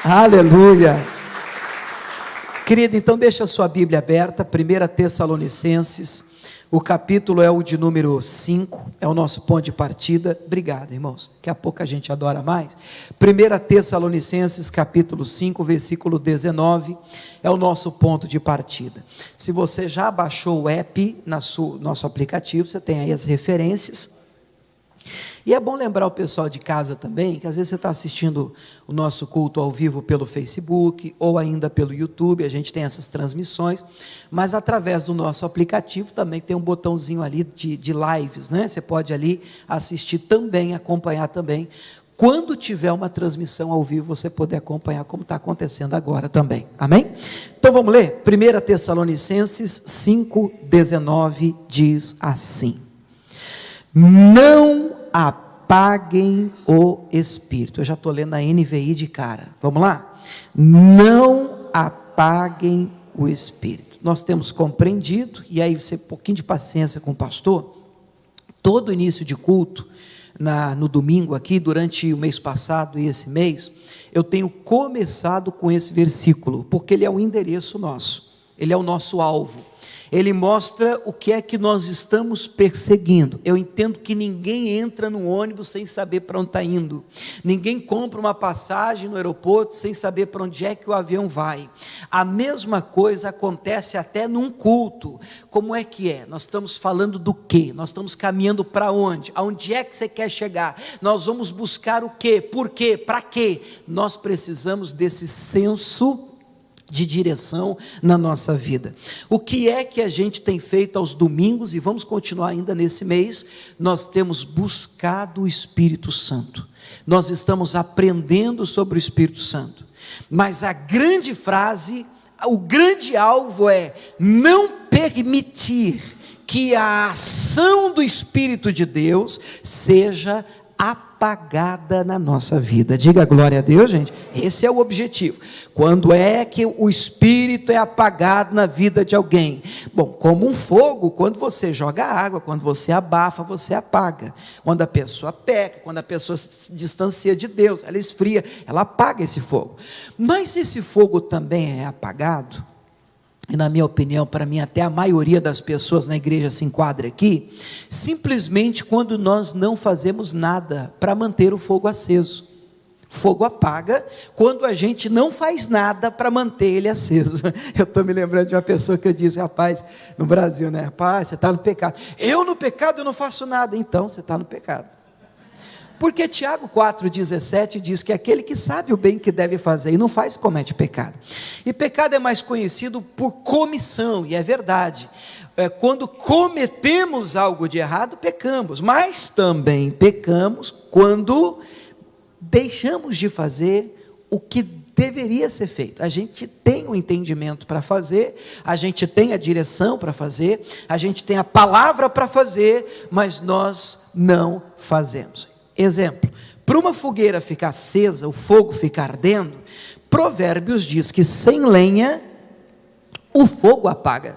Aleluia. Querido, então deixa a sua Bíblia aberta, 1 Tessalonicenses, o capítulo é o de número 5, é o nosso ponto de partida. Obrigado, irmãos, daqui a pouco a gente adora mais. 1 Tessalonicenses, capítulo 5, versículo 19, é o nosso ponto de partida. Se você já baixou o app, nosso aplicativo, você tem aí as referências. E é bom lembrar o pessoal de casa também, que às vezes você está assistindo o nosso culto ao vivo pelo Facebook, ou ainda pelo YouTube, a gente tem essas transmissões, mas através do nosso aplicativo também tem um botãozinho ali de lives, né? Você pode ali assistir também, acompanhar também. Quando tiver uma transmissão ao vivo, você poder acompanhar como está acontecendo agora também, amém? Então vamos ler, 1 Tessalonicenses 5,19 diz assim: não apaguem o Espírito. Eu já estou lendo a NVI de cara, vamos lá? Não apaguem o Espírito. Nós temos compreendido, e aí você, um pouquinho de paciência com o pastor, todo início de culto, no domingo aqui, durante o mês passado e esse mês, eu tenho começado com esse versículo, porque ele é o endereço nosso, ele é o nosso alvo. Ele mostra o que é que nós estamos perseguindo. Eu entendo que ninguém entra no ônibus sem saber para onde está indo. Ninguém compra uma passagem no aeroporto sem saber para onde é que o avião vai. A mesma coisa acontece até num culto. Como é que é? Nós estamos falando do quê? Nós estamos caminhando para onde? Aonde é que você quer chegar? Nós vamos buscar o quê? Por quê? Para quê? Nós precisamos desse senso de direção na nossa vida. O que é que a gente tem feito aos domingos, e vamos continuar ainda nesse mês? Nós temos buscado o Espírito Santo, nós estamos aprendendo sobre o Espírito Santo, mas a grande frase, o grande alvo é não permitir que a ação do Espírito de Deus seja apagada na nossa vida. Diga glória a Deus, gente. Esse é o objetivo. Quando é que o Espírito é apagado na vida de alguém? Bom, como um fogo, quando você joga água, quando você abafa, você apaga. Quando a pessoa peca, quando a pessoa se distancia de Deus, ela esfria, ela apaga esse fogo. Mas esse fogo também é apagado, e na minha opinião, para mim até a maioria das pessoas na igreja se enquadra aqui, simplesmente quando nós não fazemos nada para manter o fogo aceso. Fogo apaga quando a gente não faz nada para manter ele aceso. Eu estou me lembrando de uma pessoa que eu disse: rapaz, no Brasil, né? Rapaz, você está no pecado. Eu no pecado eu não faço nada. Então você está no pecado. Porque Tiago 4,17 diz que aquele que sabe o bem que deve fazer e não faz, comete pecado. E pecado é mais conhecido por comissão, e é verdade. Quando cometemos algo de errado, pecamos, mas também pecamos quando deixamos de fazer o que deveria ser feito. A gente tem o entendimento para fazer, a gente tem a direção para fazer, a gente tem a palavra para fazer, mas nós não fazemos. Exemplo, para uma fogueira ficar acesa, o fogo ficar ardendo, Provérbios diz que sem lenha o fogo apaga.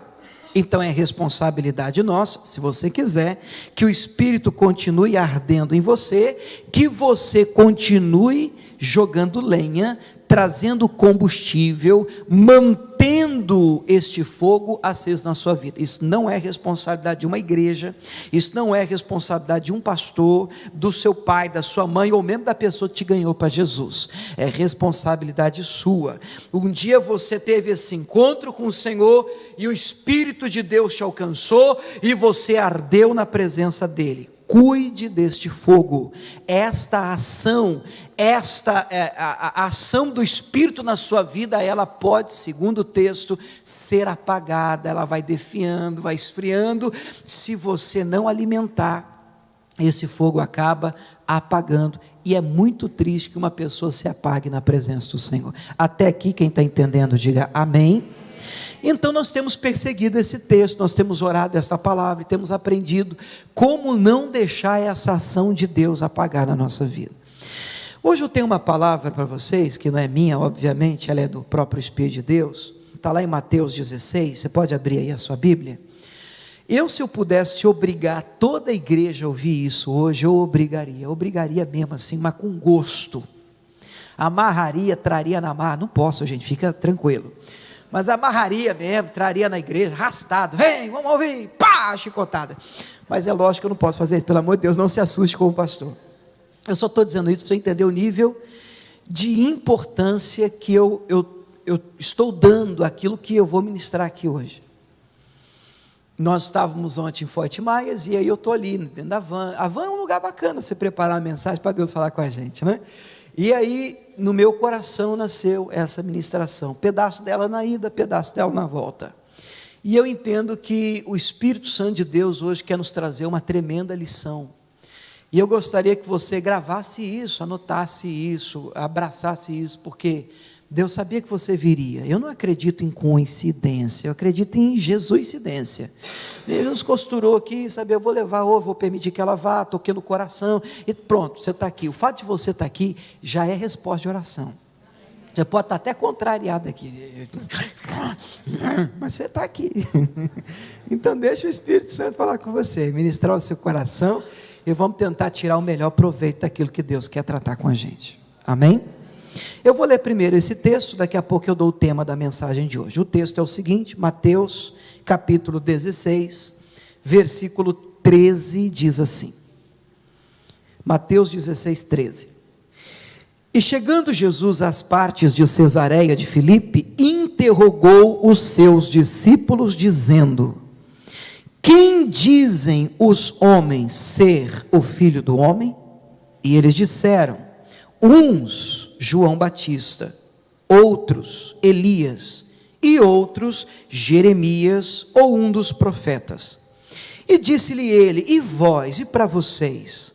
Então é responsabilidade nossa, se você quiser, que o Espírito continue ardendo em você, que você continue jogando lenha, trazendo combustível, mantendo este fogo aceso na sua vida. Isso não é responsabilidade de uma igreja, isso não é responsabilidade de um pastor, do seu pai, da sua mãe, ou mesmo da pessoa que te ganhou para Jesus. É responsabilidade sua. Um dia você teve esse encontro com o Senhor, e o Espírito de Deus te alcançou, e você ardeu na presença dEle. Cuide deste fogo. Esta ação, a ação do Espírito na sua vida, ela pode, segundo o texto, ser apagada, ela vai definhando, vai esfriando, se você não alimentar, esse fogo acaba apagando, e é muito triste que uma pessoa se apague na presença do Senhor. Até aqui, quem está entendendo, diga amém. Então nós temos perseguido esse texto, nós temos orado essa palavra, e temos aprendido como não deixar essa ação de Deus apagar na nossa vida. Hoje eu tenho uma palavra para vocês, que não é minha, obviamente, ela é do próprio Espírito de Deus, está lá em Mateus 16, você pode abrir aí a sua Bíblia. Se eu pudesse obrigar toda a igreja a ouvir isso hoje, eu obrigaria mesmo assim, mas com gosto. amarraria, traria na marra. Não posso, gente, fica tranquilo. Mas amarraria mesmo, traria na igreja, arrastado, vem, vamos ouvir, pá, chicotada. Mas é lógico que eu não posso fazer isso, pelo amor de Deus, não se assuste como pastor. Eu só estou dizendo isso para você entender o nível de importância que eu estou dando àquilo que eu vou ministrar aqui hoje. Nós estávamos ontem em Forte Maias, e aí eu estou ali dentro da van. A van é um lugar bacana, você preparar a mensagem para Deus falar com a gente, né? E aí, no meu coração nasceu essa ministração, pedaço dela na ida, pedaço dela na volta. E eu entendo que o Espírito Santo de Deus hoje quer nos trazer uma tremenda lição. E eu gostaria que você gravasse isso, anotasse isso, abraçasse isso, porque Deus sabia que você viria. Eu não acredito em coincidência, eu acredito em Jesuscidência. Deus costurou aqui, sabe, eu vou levar, ou vou permitir que ela vá, toquei no coração, e pronto, você está aqui. O fato de você estar aqui já é resposta de oração. Você pode estar até contrariado aqui, mas você está aqui. Então deixa o Espírito Santo falar com você, ministrar o seu coração, e vamos tentar tirar o melhor proveito daquilo que Deus quer tratar com a gente. Amém? Eu vou ler primeiro esse texto, daqui a pouco eu dou o tema da mensagem de hoje. O texto é o seguinte, Mateus capítulo 16, versículo 13, diz assim, Mateus 16, 13, e chegando Jesus às partes de Cesareia de Filipe, interrogou os seus discípulos, dizendo, quem dizem os homens ser o Filho do Homem? E eles disseram, uns João Batista, outros Elias, e outros Jeremias, ou um dos profetas. E disse-lhe ele, e vós, e para vocês,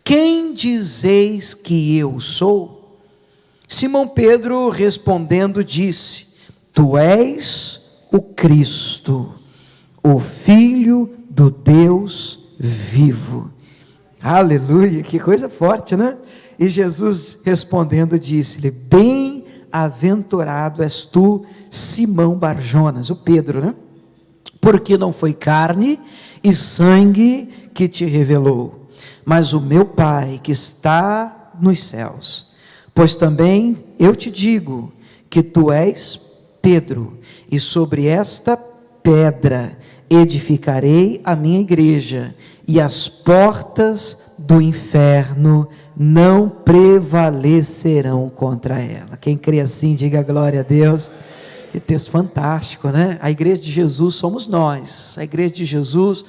quem dizeis que eu sou? Simão Pedro respondendo disse, tu és o Cristo, o Filho do Deus vivo. Aleluia, que coisa forte, né? E Jesus respondendo disse-lhe, bem-aventurado és tu, Simão Barjonas, o Pedro, né? Porque não foi carne e sangue que te revelou, mas o meu Pai que está nos céus. Pois também eu te digo que tu és Pedro, e sobre esta pedra edificarei a minha igreja, e as portas do inferno não prevalecerão contra ela. Quem crê assim, diga glória a Deus. Que texto fantástico, né? A igreja de Jesus somos nós. A igreja de Jesus,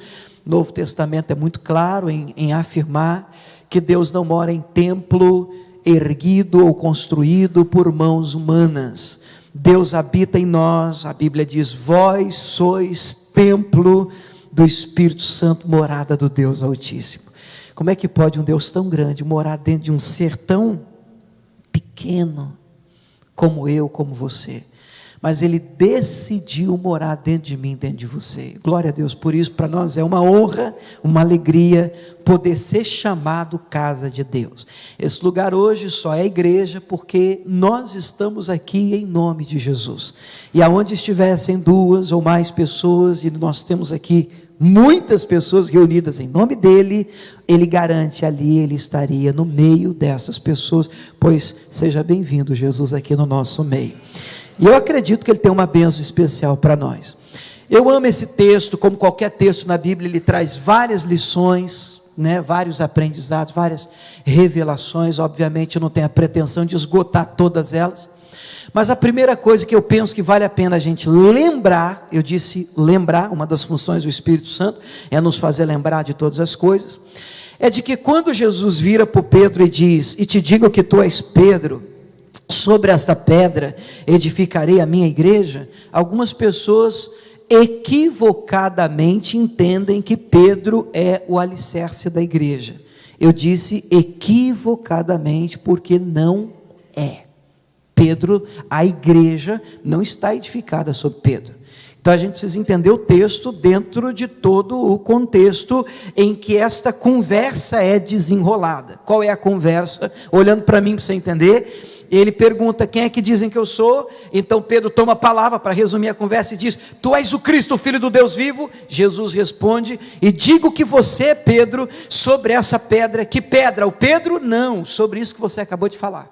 o Novo Testamento é muito claro em afirmar que Deus não mora em templo erguido ou construído por mãos humanas. Deus habita em nós. A Bíblia diz, vós sois templo do Espírito Santo, morada do Deus Altíssimo. Como é que pode um Deus tão grande morar dentro de um ser tão pequeno como eu, como você? Mas Ele decidiu morar dentro de mim, dentro de você. Glória a Deus por isso. Para nós é uma honra, uma alegria poder ser chamado casa de Deus. Esse lugar hoje só é igreja porque nós estamos aqui em nome de Jesus. E aonde estivessem duas ou mais pessoas, e nós temos aqui muitas pessoas reunidas em nome dEle, Ele garante ali, Ele estaria no meio dessas pessoas, pois seja bem-vindo Jesus aqui no nosso meio. E eu acredito que Ele tem uma bênção especial para nós. Eu amo esse texto, como qualquer texto na Bíblia, ele traz várias lições, né, vários aprendizados, várias revelações. Obviamente eu não tenho a pretensão de esgotar todas elas, mas a primeira coisa que eu penso que vale a pena a gente lembrar, eu disse lembrar, uma das funções do Espírito Santo é nos fazer lembrar de todas as coisas, é de que quando Jesus vira para Pedro e diz, e te digo que tu és Pedro, sobre esta pedra edificarei a minha igreja, algumas pessoas equivocadamente entendem que Pedro é o alicerce da igreja. Eu disse equivocadamente porque não é. Pedro, a igreja não está edificada sobre Pedro. Então a gente precisa entender o texto dentro de todo o contexto em que esta conversa é desenrolada. Qual é a conversa? Olhando para mim para você entender, ele pergunta, quem é que dizem que eu sou? Então Pedro toma a palavra para resumir a conversa e diz, tu és o Cristo, o Filho do Deus vivo. Jesus responde, e digo que você, Pedro, sobre essa pedra. Que pedra? O Pedro? Não, sobre isso que você acabou de falar.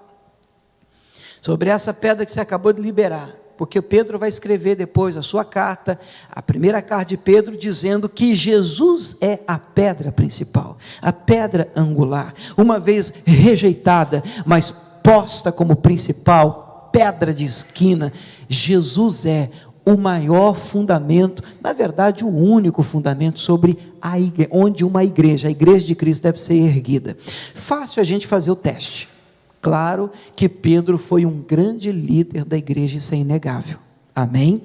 sobre essa pedra que você acabou de liberar, porque Pedro vai escrever depois a sua carta, a primeira carta de Pedro, dizendo que Jesus é a pedra principal, a pedra angular, uma vez rejeitada, mas posta como principal, pedra de esquina. Jesus é o maior fundamento, na verdade o único fundamento sobre a igreja, onde a igreja de Cristo deve ser erguida. Fácil a gente fazer o teste. Claro que Pedro foi um grande líder da igreja, isso é inegável, amém?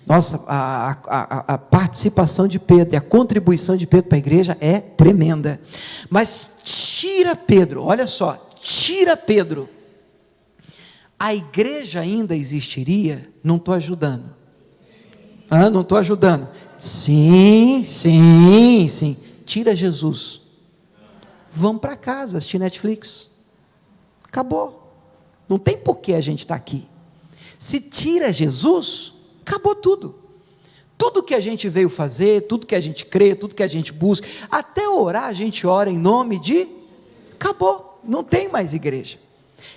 Nossa, a participação de Pedro e a contribuição de Pedro para a igreja é tremenda, mas tira Pedro, olha só, tira Pedro, a igreja ainda existiria? Não estou ajudando, não estou ajudando, sim, tira Jesus, vamos para casa assistir Netflix, acabou, não tem por que a gente estar aqui. Se tira Jesus, acabou tudo que a gente veio fazer, tudo que a gente crê, tudo que a gente busca, até orar a gente ora em nome de, acabou, não tem mais igreja.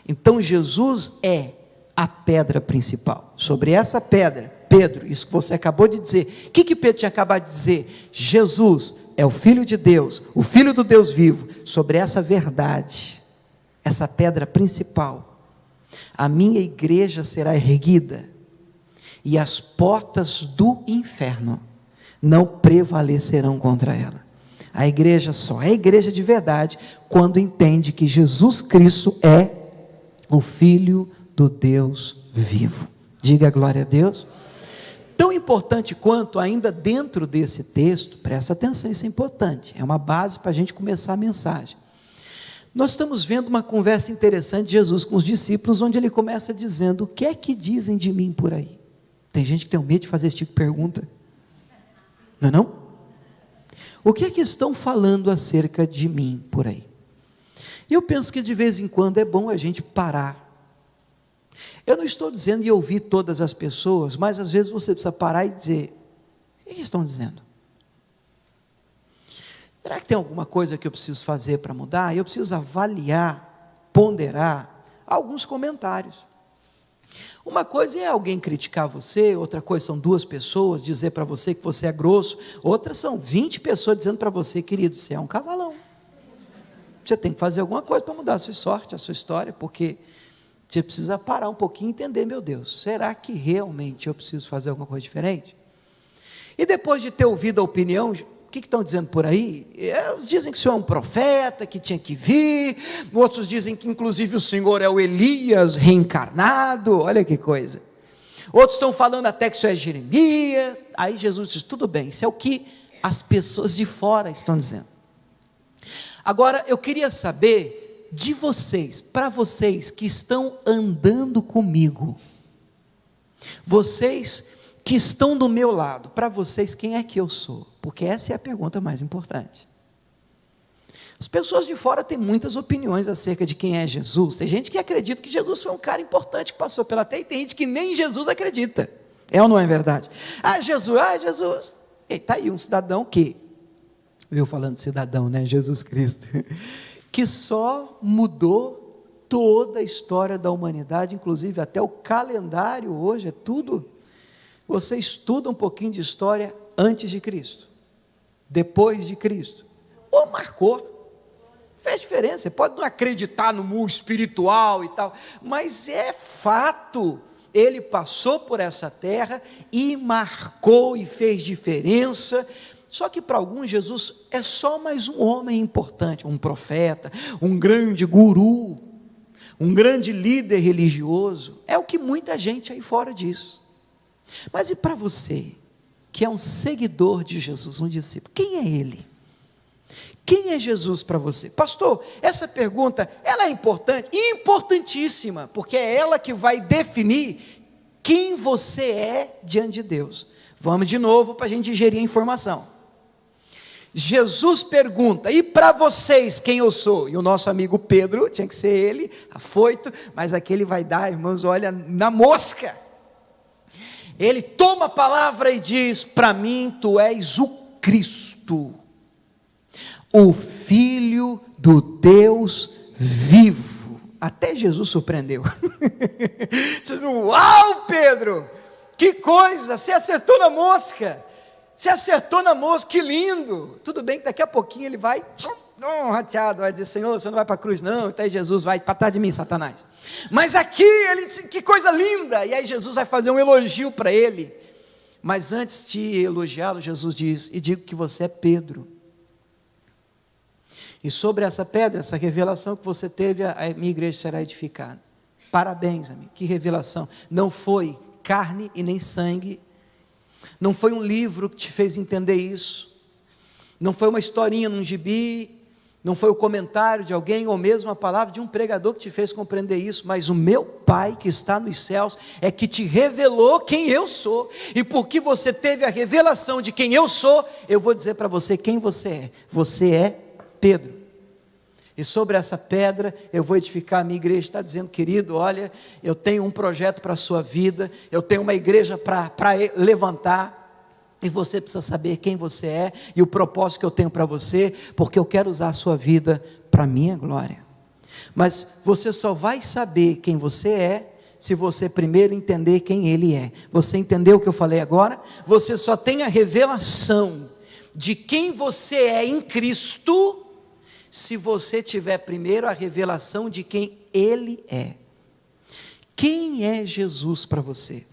Então Jesus é a pedra principal, sobre essa pedra, Pedro, isso que você acabou de dizer, o que Pedro tinha acabado de dizer? Jesus é o Filho de Deus, o Filho do Deus vivo, sobre essa verdade, essa pedra principal, a minha igreja será erguida, e as portas do inferno não prevalecerão contra ela. A igreja só é igreja de verdade, quando entende que Jesus Cristo é o Filho do Deus vivo. Diga glória a Deus. Tão importante quanto, ainda dentro desse texto, presta atenção, isso é importante, é uma base para a gente começar a mensagem. Nós estamos vendo uma conversa interessante de Jesus com os discípulos, onde ele começa dizendo: o que é que dizem de mim por aí? Tem gente que tem medo de fazer esse tipo de pergunta, não é não? O que é que estão falando acerca de mim por aí? E eu penso que de vez em quando é bom a gente parar. Eu não estou dizendo e ouvir todas as pessoas, mas às vezes você precisa parar e dizer: o que estão dizendo? Será que tem alguma coisa que eu preciso fazer para mudar? Eu preciso avaliar, ponderar alguns comentários. Uma coisa é alguém criticar você, outra coisa são duas pessoas dizer para você que você é grosso, outras são 20 pessoas dizendo para você: querido, você é um cavalão. Você tem que fazer alguma coisa para mudar a sua sorte, a sua história, porque você precisa parar um pouquinho e entender: meu Deus, será que realmente eu preciso fazer alguma coisa diferente? E depois de ter ouvido a opinião, o que estão dizendo por aí? Dizem que o senhor é um profeta, que tinha que vir, outros dizem que inclusive o senhor é o Elias reencarnado, olha que coisa. Outros estão falando até que o senhor é Jeremias. Aí Jesus diz: tudo bem, isso é o que as pessoas de fora estão dizendo. Agora eu queria saber de vocês, para vocês que estão andando comigo, vocês que estão do meu lado, para vocês, quem é que eu sou? Porque essa é a pergunta mais importante. As pessoas de fora têm muitas opiniões acerca de quem é Jesus. Tem gente que acredita que Jesus foi um cara importante que passou pela terra, e tem gente que nem Jesus acredita. É ou não é verdade? Jesus. E está aí um cidadão que, viu falando de cidadão, né? Jesus Cristo, que só mudou toda a história da humanidade, inclusive até o calendário hoje, é tudo. Você estuda um pouquinho de história antes de Cristo, depois de Cristo, ou marcou, fez diferença. Você pode não acreditar no mundo espiritual e tal, mas é fato, ele passou por essa terra e marcou e fez diferença. Só que para alguns Jesus é só mais um homem importante, um profeta, um grande guru, um grande líder religioso, é o que muita gente aí fora diz. Mas e para você, que é um seguidor de Jesus, um discípulo, quem é ele? Quem é Jesus para você? Pastor, essa pergunta, ela é importante, importantíssima, porque é ela que vai definir quem você é diante de Deus. Vamos de novo para a gente digerir a informação. Jesus pergunta: e para vocês quem eu sou? E o nosso amigo Pedro, tinha que ser ele, afoito, mas aqui ele vai dar, irmãos, olha, na mosca. Ele toma a palavra e diz: para mim tu és o Cristo, o Filho do Deus vivo. Até Jesus surpreendeu. Diz, uau, Pedro, que coisa, você acertou na mosca. Você acertou na mosca, que lindo. Tudo bem que daqui a pouquinho ele vai, rateado, vai dizer, Senhor, você não vai para a cruz não. Então aí Jesus vai, para trás de mim, Satanás. Mas aqui, ele disse, que coisa linda. E aí Jesus vai fazer um elogio para ele. Mas antes de elogiá-lo, Jesus diz, e digo que você é Pedro. E sobre essa pedra, essa revelação que você teve, a minha igreja será edificada. Parabéns, amigo, que revelação. Não foi carne e nem sangue. Não foi um livro que te fez entender isso. Não foi uma historinha num gibi. Não foi o comentário de alguém, ou mesmo a palavra de um pregador que te fez compreender isso. Mas o meu Pai que está nos céus é que te revelou quem eu sou. E porque você teve a revelação de quem eu sou, eu vou dizer para você quem você é. Você é Pedro. E sobre essa pedra eu vou edificar a minha igreja. Está dizendo, querido, olha, eu tenho um projeto para a sua vida, eu tenho uma igreja para levantar, e você precisa saber quem você é, e o propósito que eu tenho para você, porque eu quero usar a sua vida para a minha glória. Mas você só vai saber quem você é, se você primeiro entender quem Ele é. Você entendeu o que eu falei agora? Você só tem a revelação de quem você é em Cristo, se você tiver primeiro a revelação de quem Ele é. Quem é Jesus para você?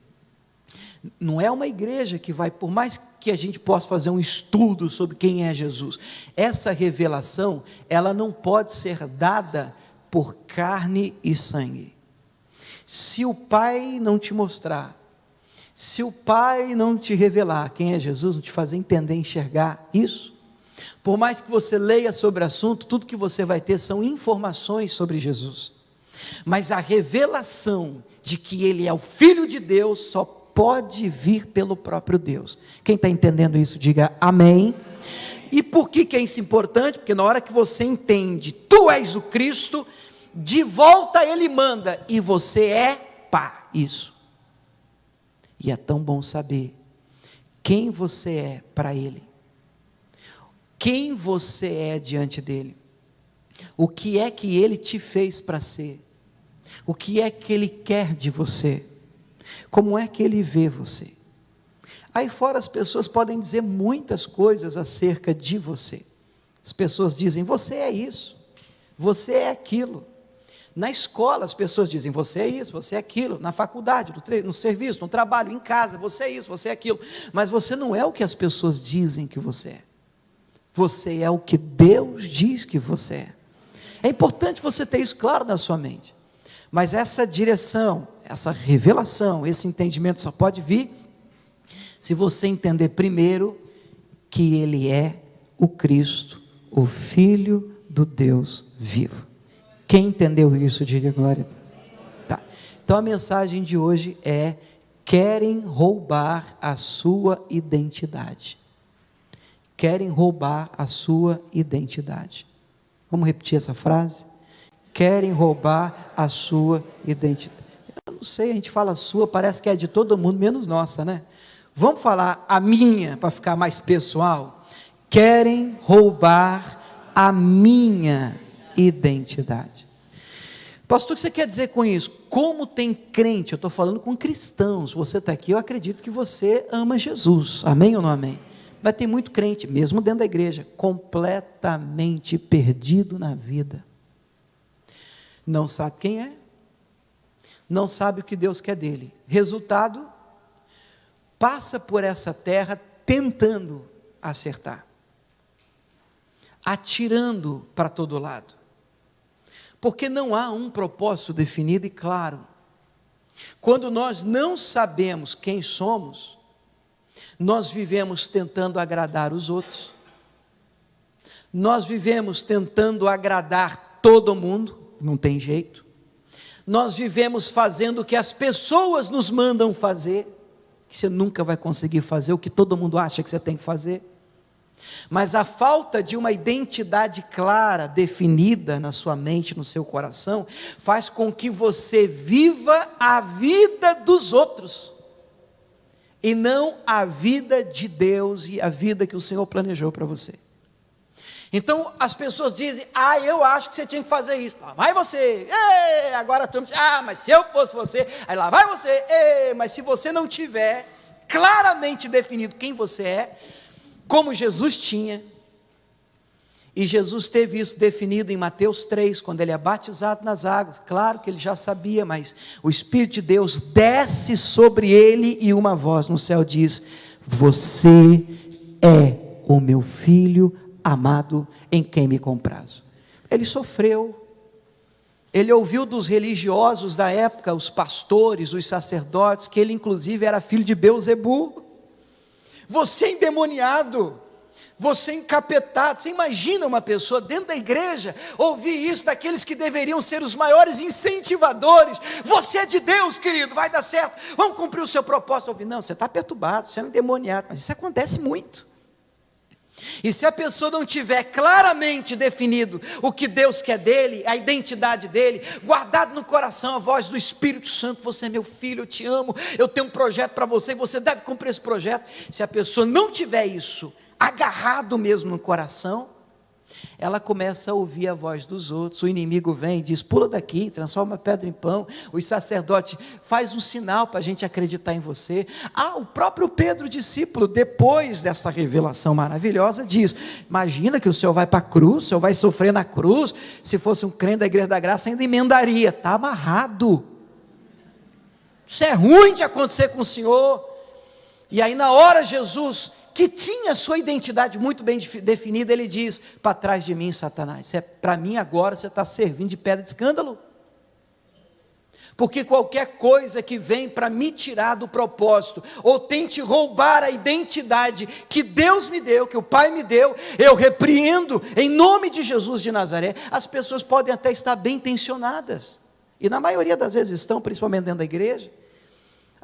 Não é uma igreja que vai, por mais que a gente possa fazer um estudo sobre quem é Jesus, essa revelação, ela não pode ser dada por carne e sangue. Se o Pai não te mostrar, se o Pai não te revelar quem é Jesus, não te fazer entender, enxergar isso, por mais que você leia sobre o assunto, tudo que você vai ter são informações sobre Jesus. Mas a revelação de que Ele é o Filho de Deus só pode vir pelo próprio Deus. Quem está entendendo isso, diga amém. E por que é isso importante? Porque na hora que você entende, tu és o Cristo, de volta Ele manda, e você é pá, isso. E é tão bom saber quem você é para Ele. Quem você é diante dEle. O que é que Ele te fez para ser. O que é que Ele quer de você. Como é que Ele vê você? Aí fora as pessoas podem dizer muitas coisas acerca de você. As pessoas dizem, você é isso, você é aquilo. Na escola as pessoas dizem, você é isso, você é aquilo. Na faculdade, no serviço, no trabalho, em casa, você é isso, você é aquilo. Mas você não é o que as pessoas dizem que você é. Você é o que Deus diz que você é. É importante você ter isso claro na sua mente. Mas essa direção, essa revelação, esse entendimento só pode vir se você entender primeiro que Ele é o Cristo, o Filho do Deus vivo. Quem entendeu isso, diga glória a Deus. Tá. Então a mensagem de hoje é: querem roubar a sua identidade. Querem roubar a sua identidade. Vamos repetir essa frase? Querem roubar a sua identidade. Eu não sei, a gente fala sua, parece que é de todo mundo, menos nossa, né? Vamos falar a minha, para ficar mais pessoal. Querem roubar a minha identidade. Pastor, o que você quer dizer com isso? Como tem crente, eu estou falando com cristãos, você está aqui, eu acredito que você ama Jesus, amém ou não amém? Mas tem muito crente, mesmo dentro da igreja, completamente perdido na vida. Não sabe quem é, não sabe o que Deus quer dele. Resultado, passa por essa terra tentando acertar, atirando para todo lado, porque não há um propósito definido e claro. Quando nós não sabemos quem somos, nós vivemos tentando agradar os outros, nós vivemos tentando agradar todo mundo, não tem jeito, nós vivemos fazendo o que as pessoas nos mandam fazer, que você nunca vai conseguir fazer o que todo mundo acha que você tem que fazer. Mas a falta de uma identidade clara, definida na sua mente, no seu coração, faz com que você viva a vida dos outros, e não a vida de Deus e a vida que o Senhor planejou para você. Então as pessoas dizem: eu acho que você tinha que fazer isso. Lá vai você, agora tu mas se eu fosse você, aí lá vai você, mas se você não tiver claramente definido quem você é, como Jesus tinha, e Jesus teve isso definido em Mateus 3, quando ele é batizado nas águas, claro que ele já sabia, mas o Espírito de Deus desce sobre ele e uma voz no céu diz: você é o meu filho amado, em quem me comprazo. Ele sofreu, ele ouviu dos religiosos da época, os pastores, os sacerdotes, que ele inclusive era filho de Belzebu. Você endemoniado, você encapetado. Você imagina uma pessoa dentro da igreja ouvir isso daqueles que deveriam ser os maiores incentivadores: você é de Deus, querido, vai dar certo, vamos cumprir o seu propósito. Ouvir: não, você está perturbado, você é um endemoniado. Mas isso acontece muito. E se a pessoa não tiver claramente definido o que Deus quer dele, a identidade dele, guardado no coração a voz do Espírito Santo: você é meu filho, eu te amo, eu tenho um projeto para você e você deve cumprir esse projeto. Se a pessoa não tiver isso agarrado mesmo no coração, ela começa a ouvir a voz dos outros. O inimigo vem e diz: pula daqui, transforma a pedra em pão. O sacerdote faz um sinal para a gente acreditar em você. O próprio Pedro, discípulo, depois dessa revelação maravilhosa, diz: imagina que o senhor vai para a cruz, o senhor vai sofrer na cruz. Se fosse um crente da Igreja da Graça, ainda emendaria. Está amarrado, isso é ruim de acontecer com o senhor. E aí na hora Jesus, que tinha sua identidade muito bem definida, ele diz: para trás de mim, Satanás, para mim agora você está servindo de pedra de escândalo, porque qualquer coisa que vem para me tirar do propósito, ou tente roubar a identidade que Deus me deu, que o Pai me deu, eu repreendo em nome de Jesus de Nazaré. As pessoas podem até estar bem intencionadas, e na maioria das vezes estão, principalmente dentro da igreja.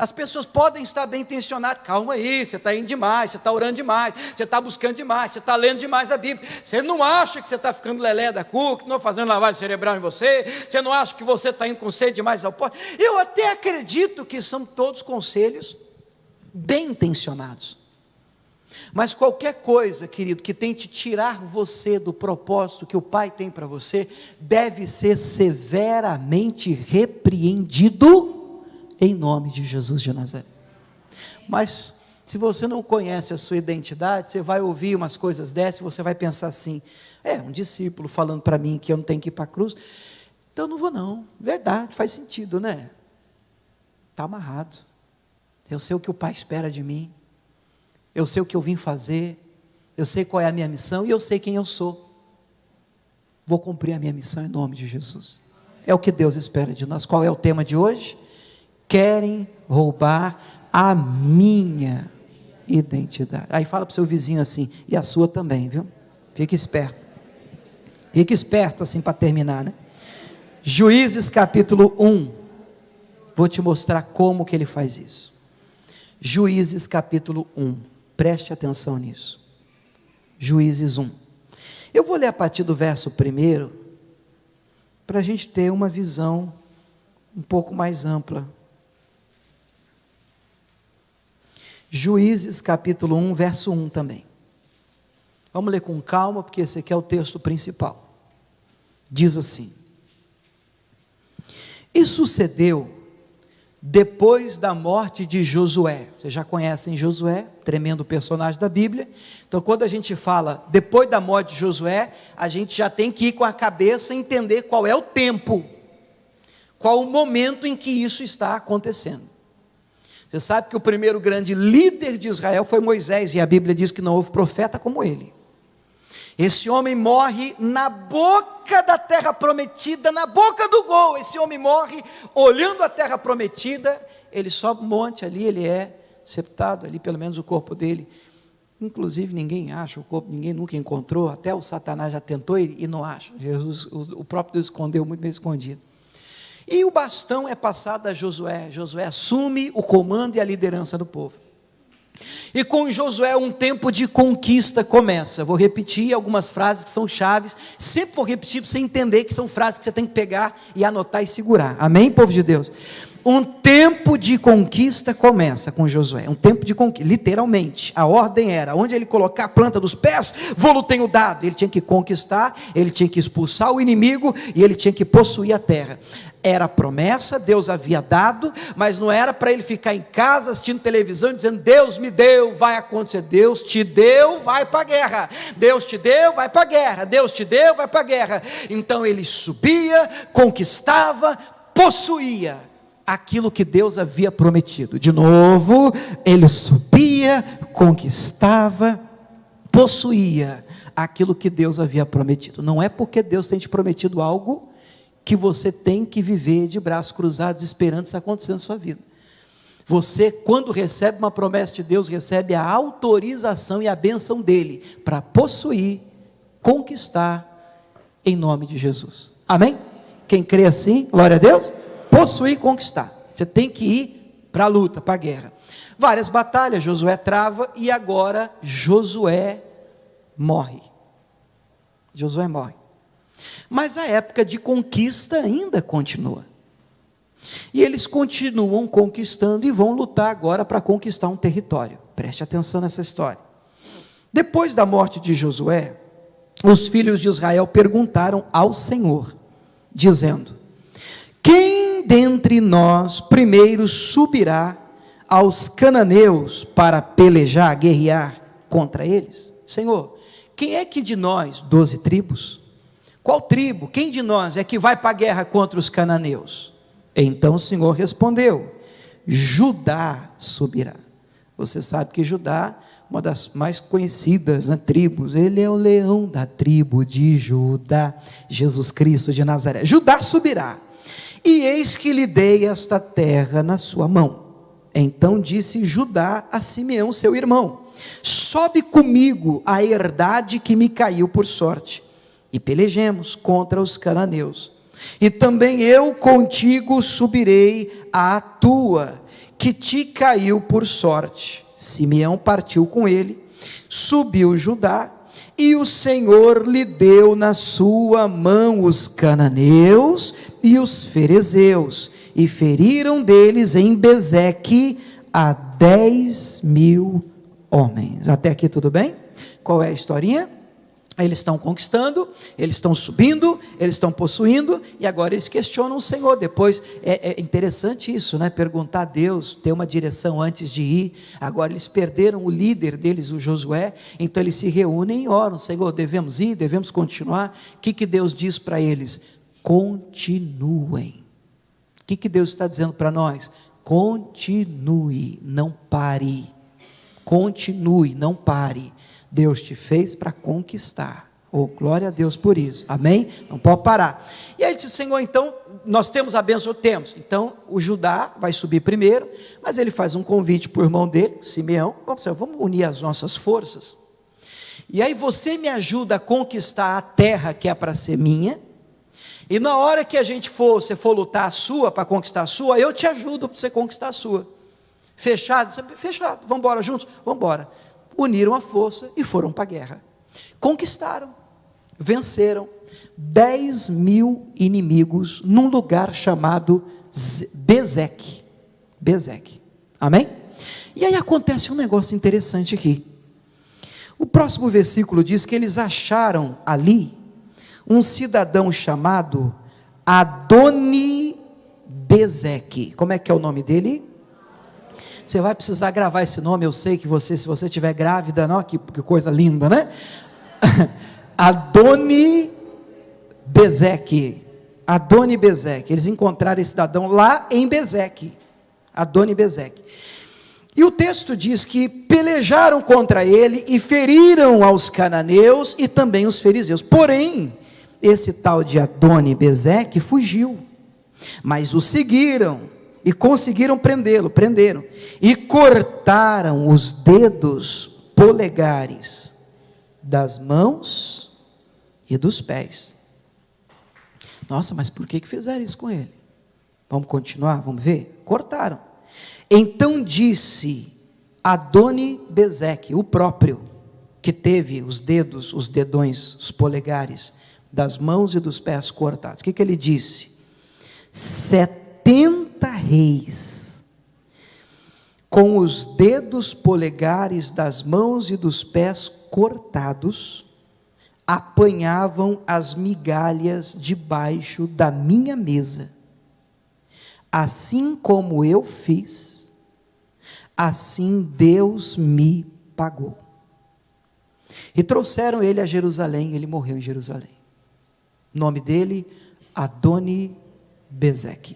As pessoas podem estar bem intencionadas: calma aí, você está indo demais, você está orando demais, você está buscando demais, você está lendo demais a Bíblia, você não acha que você está ficando lelé da cuca, não fazendo lavagem cerebral em você, você não acha que você está indo com sede demais ao pote. Eu até acredito que são todos conselhos bem intencionados, mas qualquer coisa, querido, que tente tirar você do propósito que o Pai tem para você, deve ser severamente repreendido em nome de Jesus de Nazaré. Mas se você não conhece a sua identidade, você vai ouvir umas coisas dessas e você vai pensar assim: um discípulo falando para mim que eu não tenho que ir para a cruz, então eu não vou não. Verdade, faz sentido, né? Está amarrado. Eu sei o que o Pai espera de mim, eu sei o que eu vim fazer, eu sei qual é a minha missão e eu sei quem eu sou. Vou cumprir a minha missão em nome de Jesus. É o que Deus espera de nós. Qual é o tema de hoje? Querem roubar a minha identidade. Aí fala para o seu vizinho assim: e a sua também, viu? Fique esperto. Fique esperto assim para terminar, né? Juízes capítulo 1. Vou te mostrar como que ele faz isso. Juízes capítulo 1. Preste atenção nisso. Juízes 1. Eu vou ler a partir do verso 1, para a gente ter uma visão um pouco mais ampla. Juízes capítulo 1, verso 1 também. Vamos ler com calma, porque esse aqui é o texto principal. Diz assim: e sucedeu, depois da morte de Josué. Vocês já conhecem Josué, tremendo personagem da Bíblia. Então quando a gente fala depois da morte de Josué, a gente já tem que ir com a cabeça e entender qual é o tempo, qual o momento em que isso está acontecendo. Você sabe que o primeiro grande líder de Israel foi Moisés, e a Bíblia diz que não houve profeta como ele. Esse homem morre na boca da terra prometida, na boca do gol. Esse homem morre olhando a terra prometida. Ele sobe um monte ali, ele é sepultado ali, pelo menos o corpo dele. Inclusive ninguém acha o corpo, ninguém nunca encontrou, até o Satanás já tentou e não acha. Jesus, o próprio Deus escondeu, muito bem escondido. E o bastão é passado a Josué. Josué assume o comando e a liderança do povo. E com Josué um tempo de conquista começa. Vou repetir algumas frases que são chaves. Sempre vou repetir para você entender que são frases que você tem que pegar e anotar e segurar. Amém, povo de Deus? Um tempo de conquista começa com Josué, um tempo de conquista, literalmente, a ordem era, onde ele colocar a planta dos pés, vou-lo tenho dado, ele tinha que conquistar, ele tinha que expulsar o inimigo, e ele tinha que possuir a terra. Era a promessa, Deus havia dado, mas não era para ele ficar em casa assistindo televisão, dizendo, Deus me deu, vai acontecer. Deus te deu, vai para a guerra. Deus te deu, vai para a guerra. Deus te deu, vai para a guerra. Então ele subia, conquistava, possuía aquilo que Deus havia prometido. De novo, ele subia, conquistava, possuía aquilo que Deus havia prometido. Não é porque Deus tem te prometido algo que você tem que viver de braços cruzados, esperando isso acontecer na sua vida. Você, quando recebe uma promessa de Deus, recebe a autorização e a bênção dele, para possuir, conquistar, em nome de Jesus. Amém? Quem crê assim, glória a Deus, possuir e conquistar. Você tem que ir para a luta, para a guerra. Várias batalhas, Josué trava, e agora Josué morre. Josué morre. Mas a época de conquista ainda continua. E eles continuam conquistando e vão lutar agora para conquistar um território. Preste atenção nessa história. Depois da morte de Josué, os filhos de Israel perguntaram ao Senhor, dizendo: quem dentre nós primeiro subirá aos cananeus para pelejar, guerrear contra eles? Senhor, quem é que de nós, 12 tribos, qual tribo, quem de nós é que vai para a guerra contra os cananeus? Então o Senhor respondeu: Judá subirá. Você sabe que Judá, uma das mais conhecidas, né, tribos, ele é o leão da tribo de Judá, Jesus Cristo de Nazaré. Judá subirá, e eis que lhe dei esta terra na sua mão. Então disse Judá a Simeão seu irmão: sobe comigo a herdade que me caiu por sorte, e pelejemos contra os cananeus, e também eu contigo subirei à tua, que te caiu por sorte. Simeão partiu com ele, subiu Judá, e o Senhor lhe deu na sua mão os cananeus e os ferezeus, e feriram deles em Bezeque a 10.000 homens. Até aqui tudo bem? Qual é a historinha? Eles estão conquistando, eles estão subindo, eles estão possuindo, e agora eles questionam o Senhor. Depois, é interessante isso, né? Perguntar a Deus, ter uma direção antes de ir. Agora eles perderam o líder deles, o Josué, então eles se reúnem e oram: Senhor, devemos ir, devemos continuar? O que Deus diz para eles? Continuem. O que Deus está dizendo para nós? Continue, não pare. Continue, não pare. Deus te fez para conquistar. Oh, glória a Deus por isso. Amém? Não pode parar. E aí ele disse: Senhor, então, nós temos a bênção? Temos. Então, o Judá vai subir primeiro, mas ele faz um convite para o irmão dele, Simeão: vamos unir as nossas forças. E aí você me ajuda a conquistar a terra que é para ser minha, e na hora que a gente você for lutar a sua, para conquistar a sua, eu te ajudo para você conquistar a sua. Fechado? Fechado. Vamos embora juntos? Vamos embora. Uniram a força e foram para a guerra. Conquistaram, venceram 10.000 inimigos num lugar chamado Bezeque. Bezeque. Amém? E aí acontece um negócio interessante aqui. O próximo versículo diz que eles acharam ali um cidadão chamado Adoni-Bezeque. Como é que é o nome dele? Você vai precisar gravar esse nome. Eu sei que você, se você estiver grávida, não, que coisa linda, né? Adoni-Bezeque. Adoni-Bezeque. Eles encontraram esse cidadão lá em Bezeque. Adoni-Bezeque. E o texto diz que pelejaram contra ele e feriram aos cananeus e também os fariseus. Porém, esse tal de Adoni-Bezeque fugiu, mas o seguiram e conseguiram prendê-lo, prenderam, e cortaram os dedos polegares das mãos e dos pés. Nossa, mas por que fizeram isso com ele? Vamos continuar, vamos ver? Cortaram. Então disse Adoni-Bezeque, o próprio, que teve os dedos, os dedões, os polegares das mãos e dos pés cortados. O que ele disse? 70 80 reis, com os dedos polegares das mãos e dos pés cortados, apanhavam as migalhas debaixo da minha mesa. Assim como eu fiz, assim Deus me pagou. E trouxeram ele a Jerusalém, ele morreu em Jerusalém. O nome dele, Adoni-Bezeque.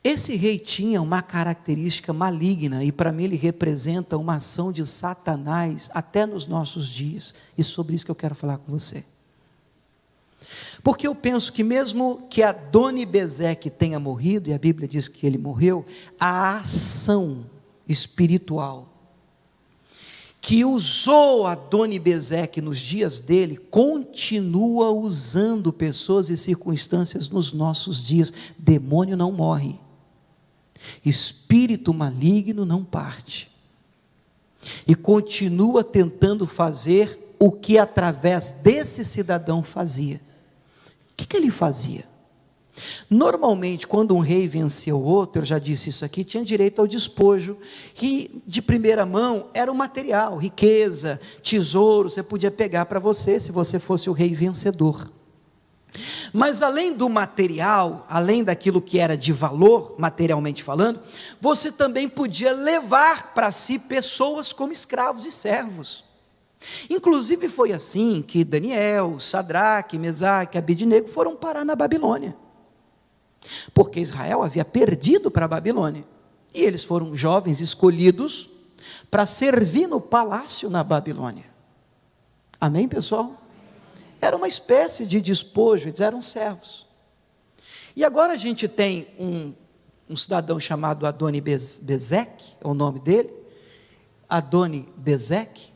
Esse rei tinha uma característica maligna, e para mim ele representa uma ação de Satanás até nos nossos dias, e sobre isso que eu quero falar com você. Porque eu penso que mesmo que Adoni-Bezeque tenha morrido, e a Bíblia diz que ele morreu, a ação espiritual que usou Adoni-Bezeque nos dias dele, continua usando pessoas e circunstâncias nos nossos dias. Demônio não morre, espírito maligno não parte, e continua tentando fazer o que através desse cidadão fazia. O que ele fazia? Normalmente, quando um rei vencia o outro, eu já disse isso aqui, tinha direito ao despojo, que de primeira mão era o material, riqueza, tesouro, você podia pegar para você, se você fosse o rei vencedor. Mas além do material, além daquilo que era de valor, materialmente falando, você também podia levar para si pessoas como escravos e servos. Inclusive foi assim que Daniel, Sadraque, Mesaque, Abednego foram parar na Babilônia, porque Israel havia perdido para a Babilônia, e eles foram jovens escolhidos para servir no palácio na Babilônia. Amém, pessoal? Era uma espécie de despojo, eles eram servos. E agora a gente tem um cidadão chamado Adoni-Bezeque, é o nome dele, Adoni-Bezeque,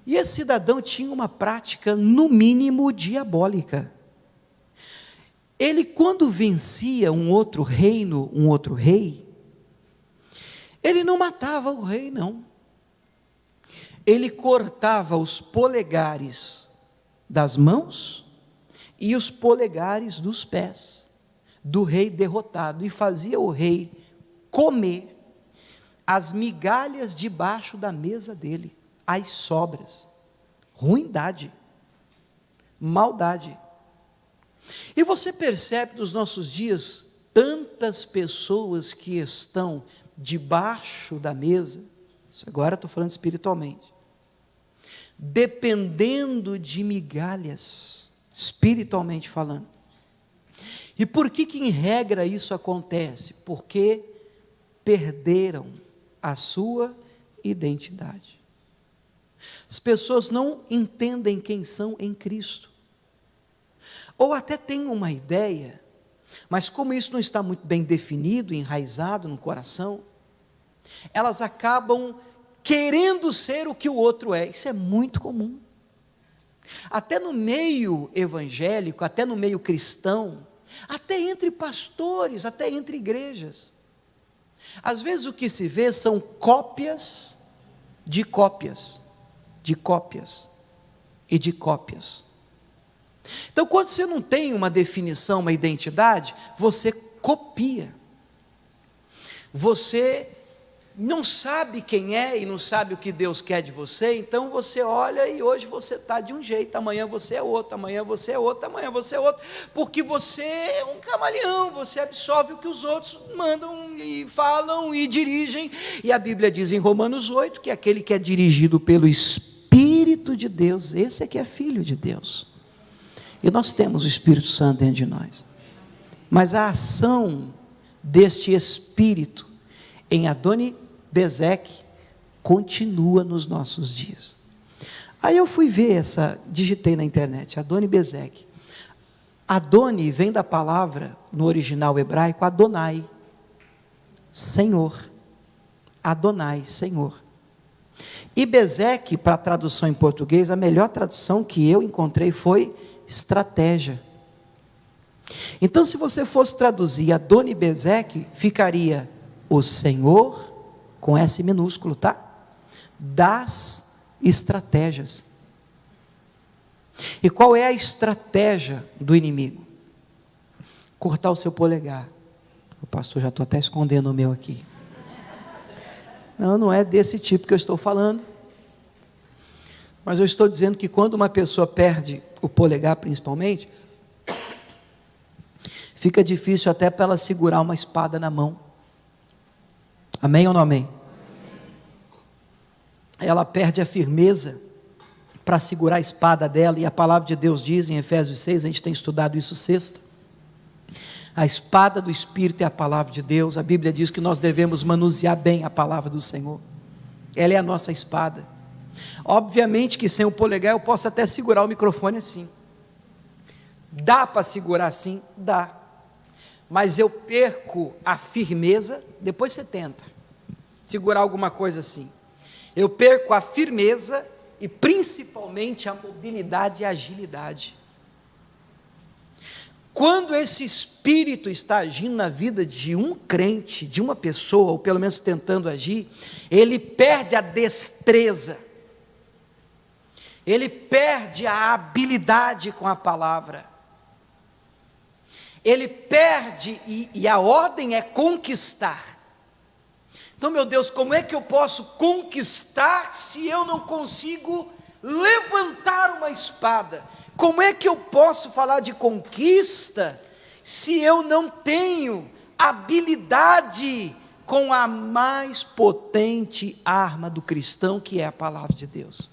e esse cidadão tinha uma prática no mínimo diabólica. Ele, quando vencia um outro reino, um outro rei, ele não matava o rei, não. Ele cortava os polegares das mãos e os polegares dos pés do rei derrotado, e fazia o rei comer as migalhas debaixo da mesa dele, as sobras. Ruindade, maldade. E você percebe nos nossos dias tantas pessoas que estão debaixo da mesa, isso agora estou falando espiritualmente, dependendo de migalhas, espiritualmente falando. E por que em regra isso acontece? Porque perderam a sua identidade. As pessoas não entendem quem são em Cristo, ou até têm uma ideia, mas como isso não está muito bem definido, enraizado no coração, elas acabam querendo ser o que o outro é. Isso é muito comum, até no meio evangélico, até no meio cristão, até entre pastores, até entre igrejas. Às vezes o que se vê são cópias de cópias, de cópias e de cópias. Então, quando você não tem uma definição, uma identidade, você copia. Você não sabe quem é e não sabe o que Deus quer de você, então você olha e hoje você está de um jeito, amanhã você é outro, amanhã você é outro, amanhã você é outro, porque você é um camaleão, você absorve o que os outros mandam e falam e dirigem, e a Bíblia diz em Romanos 8, que aquele que é dirigido pelo Espírito de Deus, esse é que é filho de Deus. E nós temos o Espírito Santo dentro de nós, mas a ação deste Espírito em Adoni-Bezeque continua nos nossos dias. Aí eu fui ver digitei na internet, Adoni-Bezeque. Adoni vem da palavra, no original hebraico, Adonai, Senhor. Adonai, Senhor. E Bezeque, para a tradução em português, a melhor tradução que eu encontrei foi estratégia. Então, se você fosse traduzir Adoni-Bezeque, ficaria o Senhor, com S minúsculo, tá? Das estratégias. E qual é a estratégia do inimigo? Cortar o seu polegar. O pastor, já estou até escondendo o meu aqui. Não, não é desse tipo que eu estou falando. Mas eu estou dizendo que quando uma pessoa perde o polegar, principalmente, fica difícil até para ela segurar uma espada na mão. Amém ou não amém? Ela perde a firmeza para segurar a espada dela, e a palavra de Deus diz em Efésios 6, a gente tem estudado isso sexta, a espada do Espírito é a palavra de Deus. A Bíblia diz que nós devemos manusear bem a palavra do Senhor, ela é a nossa espada. Obviamente que sem o polegar eu posso até segurar o microfone assim, dá para segurar assim? Dá, mas eu perco a firmeza. Depois você tenta segurar alguma coisa assim, eu perco a firmeza e principalmente a mobilidade e a agilidade. Quando esse Espírito está agindo na vida de um crente, de uma pessoa, ou pelo menos tentando agir, ele perde a destreza, ele perde a habilidade com a palavra, ele perde, e a ordem é conquistar. Então, meu Deus, como é que eu posso conquistar se eu não consigo levantar uma espada? Como é que eu posso falar de conquista se eu não tenho habilidade com a mais potente arma do cristão, que é a palavra de Deus?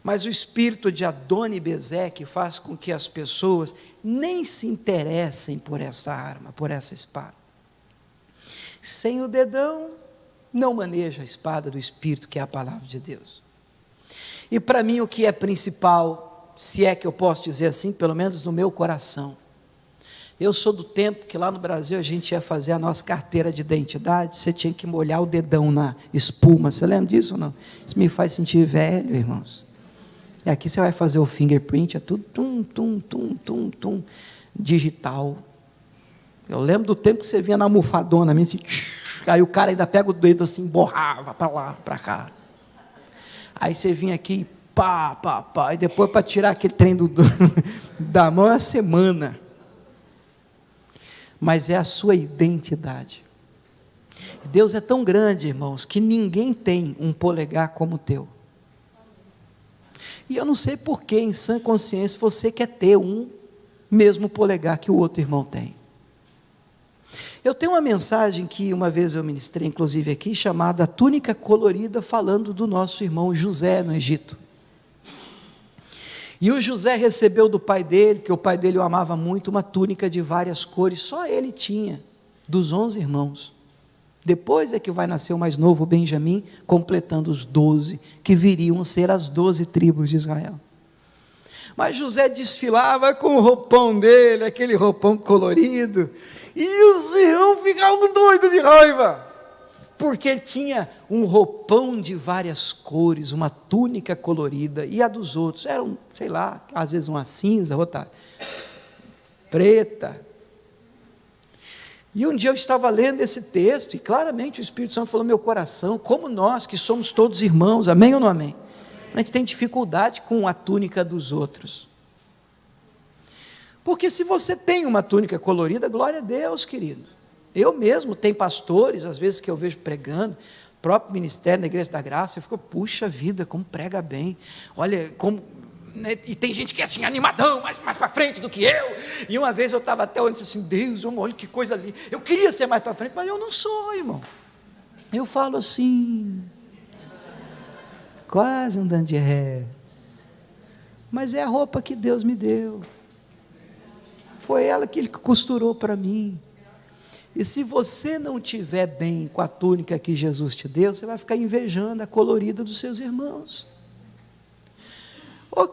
Mas o espírito de Adoni-Bezeque faz com que as pessoas nem se interessem por essa arma, por essa espada. Sem o dedão, não maneja a espada do Espírito, que é a palavra de Deus. E para mim o que é principal, se é que eu posso dizer assim, pelo menos no meu coração, eu sou do tempo que lá no Brasil a gente ia fazer a nossa carteira de identidade, você tinha que molhar o dedão na espuma, você lembra disso ou não? Isso me faz sentir velho, irmãos. E aqui você vai fazer o fingerprint, é tudo digital. Eu lembro do tempo que você vinha na almofadona, assim, aí o cara ainda pega o dedo assim, borrava para lá, para cá. Aí você vinha aqui, e depois para tirar aquele trem da mão é uma semana. Mas é a sua identidade. Deus é tão grande, irmãos, que ninguém tem um polegar como o teu. E eu não sei por que, em sã consciência, você quer ter um mesmo polegar que o outro irmão tem. Eu tenho uma mensagem que uma vez eu ministrei, inclusive aqui, chamada Túnica Colorida, falando do nosso irmão José no Egito. E o José recebeu do pai dele, que o pai dele o amava muito, uma túnica de várias cores, só ele tinha, dos 11 irmãos. Depois é que vai nascer o mais novo, Benjamim, completando os 12, que viriam a ser as 12 tribos de Israel. Mas José desfilava com o roupão dele, aquele roupão colorido, e os irmãos ficavam doidos de raiva, porque ele tinha um roupão de várias cores, uma túnica colorida, e a dos outros eram, sei lá, às vezes uma cinza, outra preta. E um dia eu estava lendo esse texto, e claramente o Espírito Santo falou no meu coração, como nós que somos todos irmãos, amém ou não amém? A gente tem dificuldade com a túnica dos outros. Porque se você tem uma túnica colorida, glória a Deus, querido. Eu mesmo tenho pastores, às vezes que eu vejo pregando, próprio ministério na Igreja da Graça, eu fico, puxa vida, como prega bem. Olha, como... Né? E tem gente que é assim, animadão, mais para frente do que eu. E uma vez eu estava até olhando assim, Deus, olha que coisa linda. Eu queria ser mais para frente, mas eu não sou, irmão. Eu falo assim, quase andando de ré. Mas é a roupa que Deus me deu. Foi ela que Ele costurou para mim. E se você não estiver bem com a túnica que Jesus te deu, você vai ficar invejando a colorida dos seus irmãos.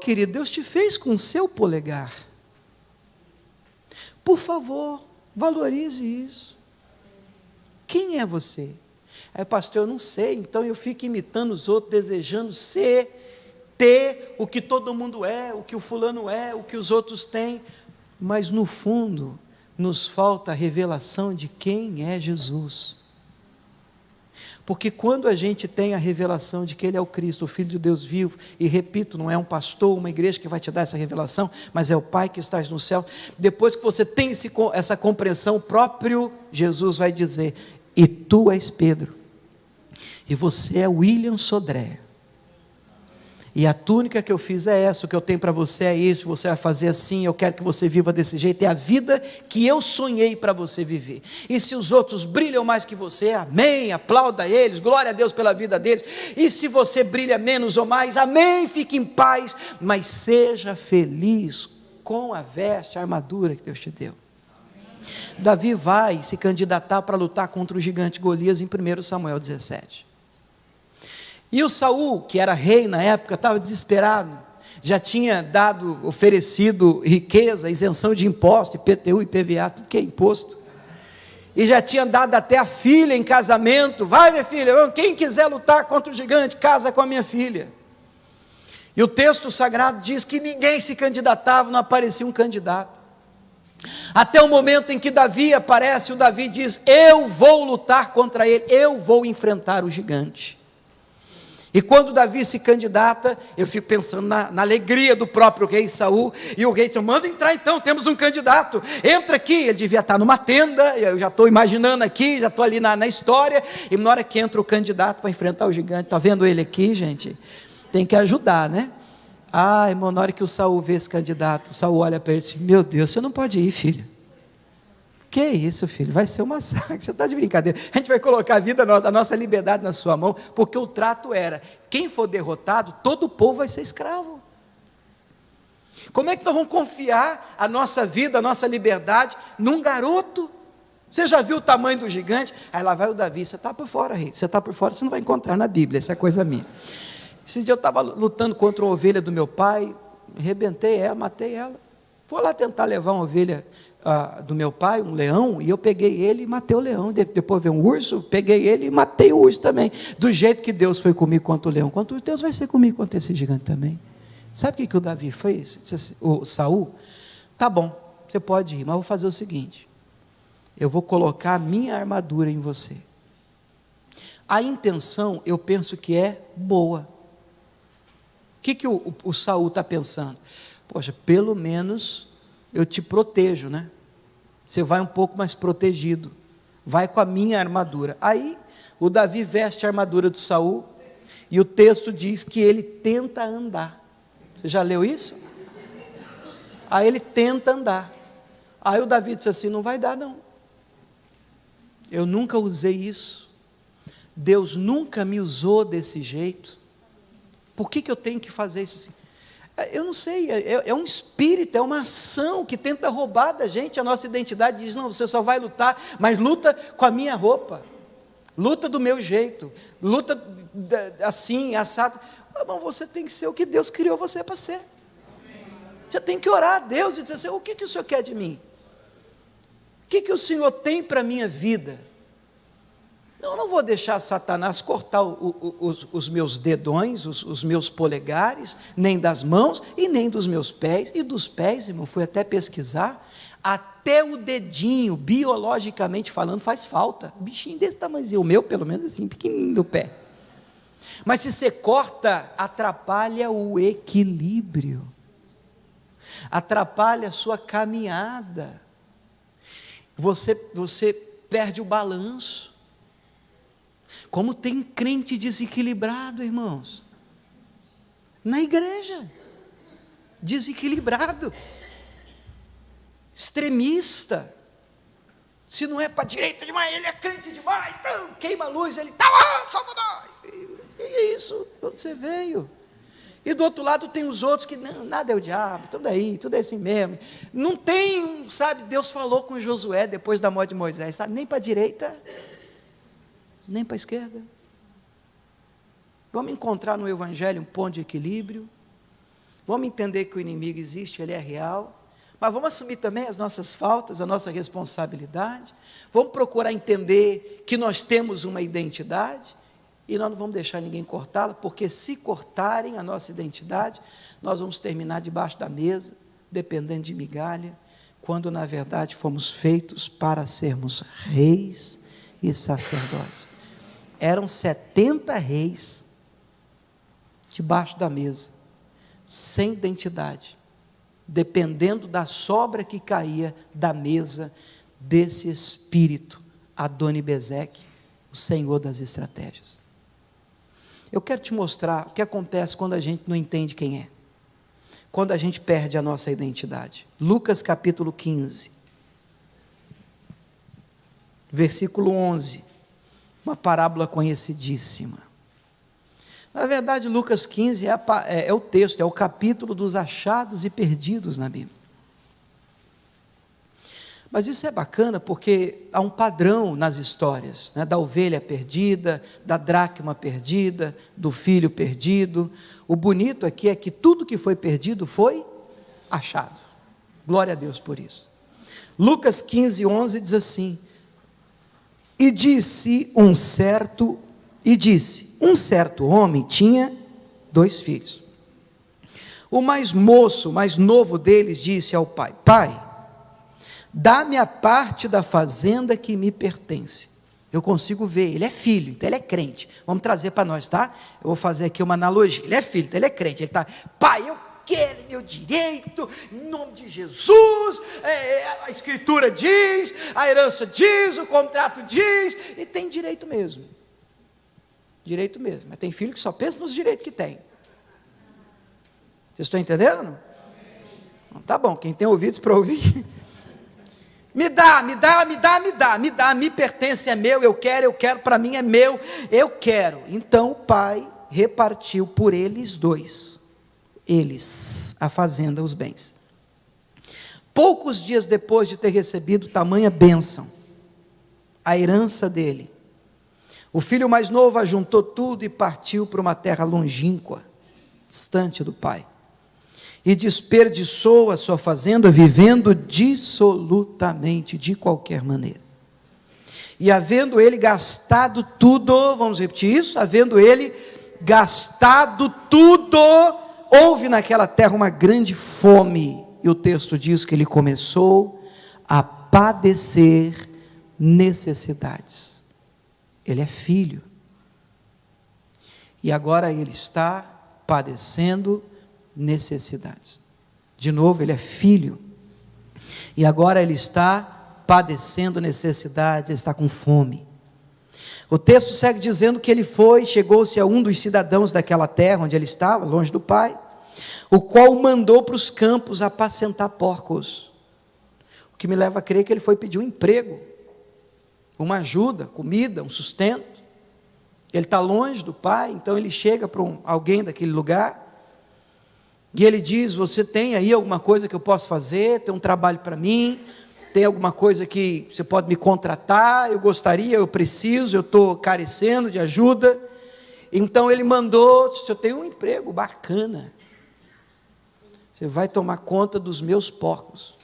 Querido, Deus te fez com o seu polegar. Por favor, valorize isso. Quem é você? Aí, pastor, eu não sei, então eu fico imitando os outros, desejando ter o que todo mundo é, o que o fulano é, o que os outros têm, mas no fundo, nos falta a revelação de quem é Jesus. Porque quando a gente tem a revelação de que Ele é o Cristo, o Filho de Deus vivo, e repito, não é um pastor, uma igreja que vai te dar essa revelação, mas é o Pai que está no céu, depois que você tem essa compreensão, o próprio Jesus vai dizer: e tu és Pedro, e você é William Sodré, e a túnica que eu fiz é essa, o que eu tenho para você é isso, você vai fazer assim, eu quero que você viva desse jeito, é a vida que eu sonhei para você viver. E se os outros brilham mais que você, amém, aplauda eles, glória a Deus pela vida deles. E se você brilha menos ou mais, amém, fique em paz, mas seja feliz com a veste, a armadura que Deus te deu. Davi vai se candidatar para lutar contra o gigante Golias em 1 Samuel 17. E o Saul, que era rei na época, estava desesperado, já tinha oferecido riqueza, isenção de imposto, IPTU, IPVA, tudo que é imposto, e já tinha dado até a filha em casamento: vai minha filha, quem quiser lutar contra o gigante, casa com a minha filha. E o texto sagrado diz que ninguém se candidatava, não aparecia um candidato, até o momento em que Davi aparece. O Davi diz: eu vou lutar contra ele, eu vou enfrentar o gigante. E quando Davi se candidata, eu fico pensando na alegria do próprio rei Saul, e o rei diz: manda entrar então, temos um candidato, entra aqui. Ele devia estar numa tenda, eu já estou imaginando aqui, já estou ali na história, e na hora que entra o candidato para enfrentar o gigante, está vendo ele aqui, gente? Tem que ajudar, né? Irmão, na hora que o Saul vê esse candidato, o Saul olha para ele e diz: meu Deus, você não pode ir, filho. Que isso, filho, vai ser um massacre, você está de brincadeira, a gente vai colocar a nossa liberdade na sua mão, porque o trato era: quem for derrotado, todo o povo vai ser escravo. Como é que nós vamos confiar a nossa vida, a nossa liberdade, num garoto? Você já viu o tamanho do gigante? Aí lá vai o Davi: você está por fora, rei, você está por fora, você não vai encontrar na Bíblia, essa é coisa minha. Esse dia eu estava lutando contra uma ovelha do meu pai, arrebentei ela, matei ela, fui lá tentar levar uma ovelha do meu pai, um leão, e eu peguei ele e matei o leão. Depois veio um urso, peguei ele e matei o urso também. Do jeito que Deus foi comigo contra o leão, Deus vai ser comigo contra esse gigante também. Sabe o que o Davi fez? O Saul: tá bom, você pode ir, mas eu vou fazer o seguinte: eu vou colocar a minha armadura em você. A intenção, eu penso que é boa. O que o Saul está pensando? Poxa, pelo menos eu te protejo, né? Você vai um pouco mais protegido, vai com a minha armadura. Aí o Davi veste a armadura do Saul, e o texto diz que ele tenta andar. Você já leu isso? Aí ele tenta andar. Aí o Davi disse assim: não vai dar não, eu nunca usei isso, Deus nunca me usou desse jeito, por que eu tenho que fazer isso assim? Eu não sei, é um espírito, é uma ação que tenta roubar da gente a nossa identidade. Diz: não, você só vai lutar, mas luta com a minha roupa, luta do meu jeito, luta assim, assado. Mas você tem que ser o que Deus criou você para ser. Você tem que orar a Deus e dizer assim: o que o Senhor quer de mim? O que o Senhor tem para a minha vida? Eu não vou deixar Satanás cortar os meus dedões, os meus polegares, nem das mãos e nem dos meus pés. E dos pés, irmão, fui até pesquisar, até o dedinho, biologicamente falando, faz falta. Um bichinho desse tamanhozinho, o meu pelo menos assim, pequenininho do pé. Mas se você corta, atrapalha o equilíbrio, atrapalha a sua caminhada, você perde o balanço. Como tem crente desequilibrado, irmãos, na igreja, desequilibrado, extremista. Se não é para a direita demais, ele é crente demais, queima a luz, ele está lá, Satanás. E é isso, onde você veio. E do outro lado tem os outros que não, nada é o diabo, tudo aí, tudo é assim mesmo. Não tem, sabe, Deus falou com Josué depois da morte de Moisés, sabe, nem para a direita, nem para a esquerda. Vamos encontrar no Evangelho um ponto de equilíbrio, vamos entender que o inimigo existe, ele é real, mas vamos assumir também as nossas faltas, a nossa responsabilidade, vamos procurar entender que nós temos uma identidade, e nós não vamos deixar ninguém cortá-la, porque se cortarem a nossa identidade, nós vamos terminar debaixo da mesa, dependendo de migalha, quando na verdade fomos feitos para sermos reis e sacerdotes. eram 70 reis debaixo da mesa, sem identidade, dependendo da sobra que caía da mesa desse espírito, Adoni-Bezeque, o senhor das estratégias. Eu quero te mostrar o que acontece quando a gente não entende quem é, quando a gente perde a nossa identidade. Lucas capítulo 15, versículo 11, uma parábola conhecidíssima. Na verdade, Lucas 15 é o texto, é o capítulo dos achados e perdidos na Bíblia. Mas isso é bacana porque há um padrão nas histórias, né? Da ovelha perdida, da dracma perdida, do filho perdido. O bonito aqui é que tudo que foi perdido foi achado. Glória a Deus por isso. Lucas 15, 11 diz assim: E disse um certo homem tinha 2 filhos. O mais moço, mais novo deles, disse ao pai: Pai, dá-me a parte da fazenda que me pertence. Eu consigo ver, ele é filho, então ele é crente. Vamos trazer para nós, tá? Eu vou fazer aqui uma analogia. Ele é filho, então ele é crente. Ele está: Pai, eu quero meu direito, em nome de Jesus, a escritura diz, a herança diz, o contrato diz, e tem direito mesmo. Direito mesmo, mas tem filho que só pensa nos direitos que tem. Vocês estão entendendo ou não? Não, tá bom, quem tem ouvidos para ouvir, me dá, me pertence, é meu, eu quero, para mim é meu, eu quero. Então o pai repartiu por eles 2, a fazenda, os bens. Poucos dias depois de ter recebido tamanha bênção, a herança dele, o filho mais novo ajuntou tudo e partiu para uma terra longínqua, distante do pai, e desperdiçou a sua fazenda, vivendo dissolutamente, de qualquer maneira. E havendo ele gastado tudo, vamos repetir isso, havendo ele gastado tudo, houve naquela terra uma grande fome, e o texto diz que ele começou a padecer necessidades. Ele é filho, e agora ele está padecendo necessidades. De novo, ele é filho, e agora ele está padecendo necessidades, ele está com fome. O texto segue dizendo que ele chegou-se a um dos cidadãos daquela terra, onde ele estava, longe do pai, o qual o mandou para os campos apacentar porcos, o que me leva a crer que ele foi pedir um emprego, uma ajuda, comida, um sustento. Ele está longe do pai, então ele chega para alguém daquele lugar, e ele diz: você tem aí alguma coisa que eu possa fazer? Tem um trabalho para mim? Tem alguma coisa que você pode me contratar? Eu gostaria, eu preciso, eu estou carecendo de ajuda. Então ele mandou: eu tenho um emprego bacana, você vai tomar conta dos meus porcos,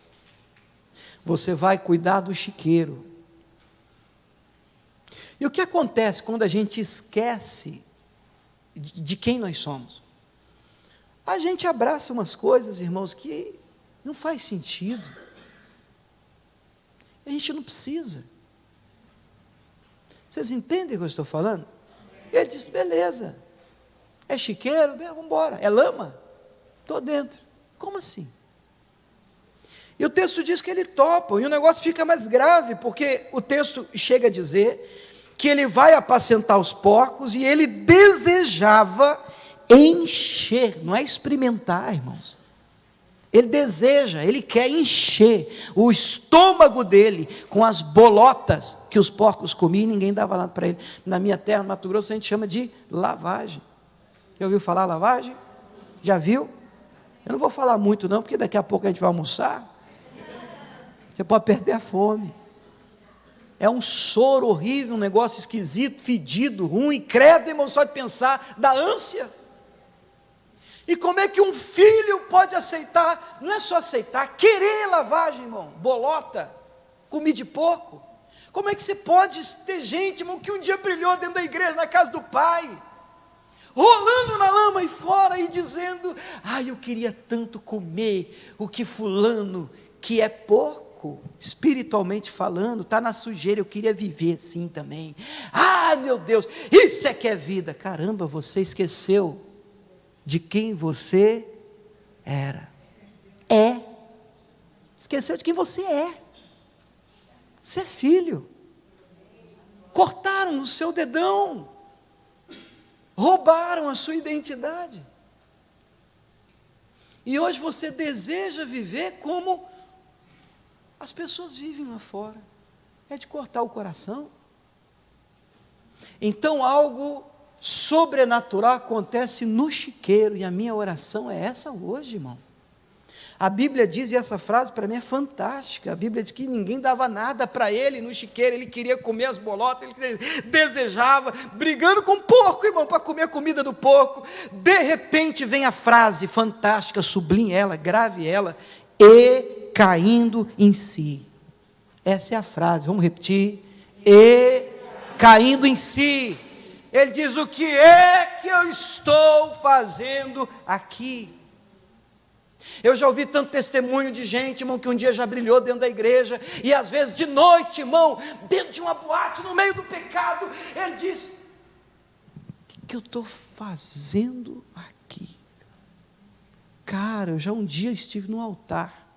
você vai cuidar do chiqueiro. E o que acontece quando a gente esquece de quem nós somos? A gente abraça umas coisas, irmãos, que não faz sentido. A gente não precisa. Vocês entendem o que eu estou falando? Ele disse: beleza, é chiqueiro, vamos embora. É lama? Estou dentro. Como assim? E o texto diz que ele topa, e o negócio fica mais grave, porque o texto chega a dizer que ele vai apacentar os porcos, e ele desejava encher, não é experimentar, irmãos. Ele deseja, ele quer encher o estômago dele com as bolotas que os porcos comiam, e ninguém dava nada para ele. Na minha terra, no Mato Grosso, a gente chama de lavagem. Já ouviu falar lavagem? Já viu? Eu não vou falar muito não, porque daqui a pouco a gente vai almoçar. Você pode perder a fome. É um soro horrível, um negócio esquisito, fedido, ruim, credo, irmão, só de pensar, dá ânsia. E como é que um filho pode aceitar? Não é só aceitar, querer lavagem, irmão, bolota, comida de porco. Como é que você pode ter gente, irmão, que um dia brilhou dentro da igreja, na casa do pai, rolando na lama aí fora e dizendo: eu queria tanto comer o que fulano, que é porco, porco, espiritualmente falando, está na sujeira. Eu queria viver assim também. Ah, meu Deus, isso é que é vida. Caramba, você esqueceu de quem você era. Esqueceu de quem você é. Você é filho. Cortaram o seu dedão. Roubaram a sua identidade. E hoje você deseja viver como as pessoas vivem lá fora. É de cortar o coração. Então algo sobrenatural acontece no chiqueiro. E a minha oração é essa hoje, irmão. A Bíblia diz, e essa frase para mim é fantástica, a Bíblia diz que ninguém dava nada para ele no chiqueiro, ele queria comer as bolotas, ele desejava, brigando com o porco, irmão, para comer a comida do porco. De repente vem a frase fantástica, sublinhe ela, grave ela, e caindo em si. Essa é a frase, vamos repetir, e caindo em si. Ele diz, o que é que eu estou fazendo aqui? Eu já ouvi tanto testemunho de gente, irmão, que um dia já brilhou dentro da igreja, e às vezes de noite, irmão, dentro de uma boate, no meio do pecado, ele diz, o que eu estou fazendo aqui? Cara, eu já um dia estive no altar,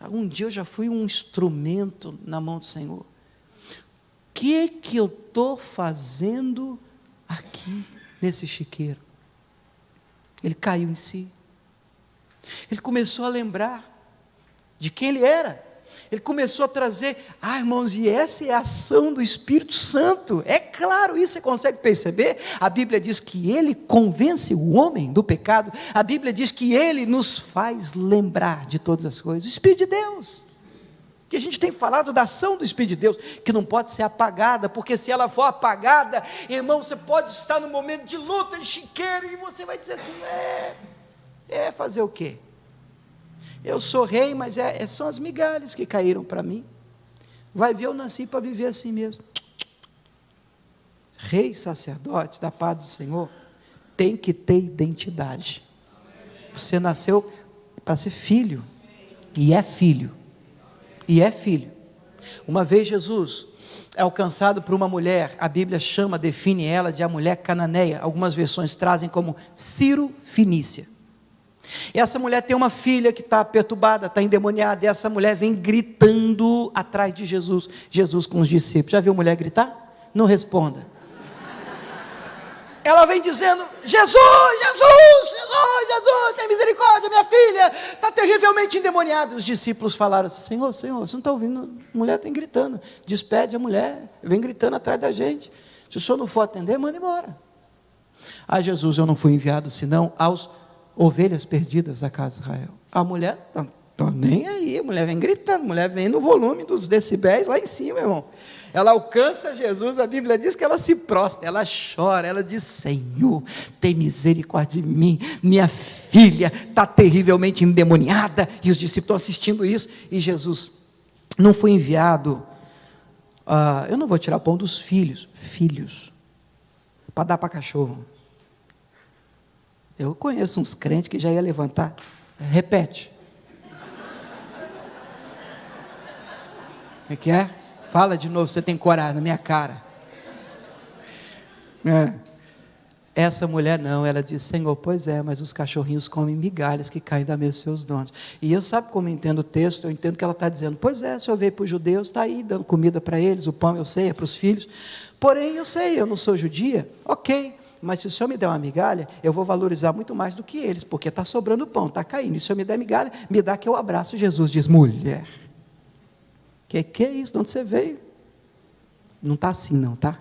um dia eu já fui um instrumento na mão do Senhor. O que eu estou fazendo aqui, nesse chiqueiro? Ele caiu em si. Ele começou a lembrar de quem ele era. Ele começou a trazer, irmãos, e essa é a ação do Espírito Santo. É claro, isso você consegue perceber? A Bíblia diz que ele convence o homem do pecado. A Bíblia diz que ele nos faz lembrar de todas as coisas. O Espírito de Deus. E a gente tem falado da ação do Espírito de Deus, que não pode ser apagada, porque se ela for apagada, irmão, você pode estar num momento de luta, de chiqueiro, e você vai dizer assim, fazer o quê? Eu sou rei, mas são as migalhas que caíram para mim. Vai ver, eu nasci para viver assim mesmo. Rei, sacerdote da paz do Senhor, tem que ter identidade. Você nasceu para ser filho, e é filho. E é filho. Uma vez Jesus é alcançado por uma mulher, a Bíblia define ela de a mulher cananeia. Algumas versões trazem como Ciro Fenícia. E essa mulher tem uma filha que está perturbada, está endemoniada, e essa mulher vem gritando atrás de Jesus, Jesus com os discípulos. Já viu mulher gritar? Não responda. Ela vem dizendo, Jesus, tem misericórdia, minha filha está terrivelmente endemoniada. Os discípulos falaram assim, Senhor, você não está ouvindo? A mulher está gritando, despede a mulher, vem gritando atrás da gente. Se o senhor não for atender, manda embora. Jesus, eu não fui enviado senão aos ovelhas perdidas da casa de Israel. A mulher não está nem aí, a mulher vem gritando, a mulher vem no volume dos decibéis lá em cima, irmão. Ela alcança Jesus, a Bíblia diz que ela se prostra, ela chora, ela diz, Senhor, tem misericórdia de mim, minha filha está terrivelmente endemoniada, e os discípulos estão assistindo isso, e Jesus não foi enviado, eu não vou tirar o pão dos filhos, para dar para cachorro. Eu conheço uns crentes que já ia levantar. Repete. O que é? Fala de novo, você tem coragem na minha cara. Essa mulher não, ela disse, Senhor, pois é, mas os cachorrinhos comem migalhas que caem da mesa dos seus donos. E eu sabe como eu entendo o texto? Eu entendo que ela está dizendo, pois é, o Senhor veio para os judeus, está aí dando comida para eles, o pão eu sei, é para os filhos. Porém, eu sei, eu não sou judia, ok. Mas se o Senhor me der uma migalha, eu vou valorizar muito mais do que eles, porque está sobrando pão, está caindo. E se o Senhor me der migalha, me dá que eu abraço. Jesus diz, mulher, que é isso? De onde você veio? Não está assim não, tá?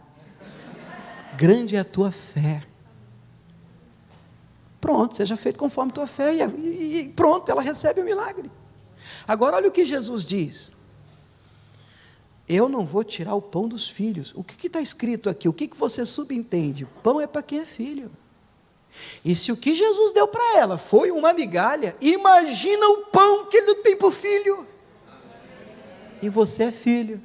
Grande é a tua fé. Pronto, seja feito conforme a tua fé, e pronto, ela recebe o milagre. Agora olha o que Jesus diz. Eu não vou tirar o pão dos filhos. O que está escrito aqui? O que você subentende? Pão é para quem é filho. E se o que Jesus deu para ela foi uma migalha, imagina o pão que ele tem para o filho. E você é filho.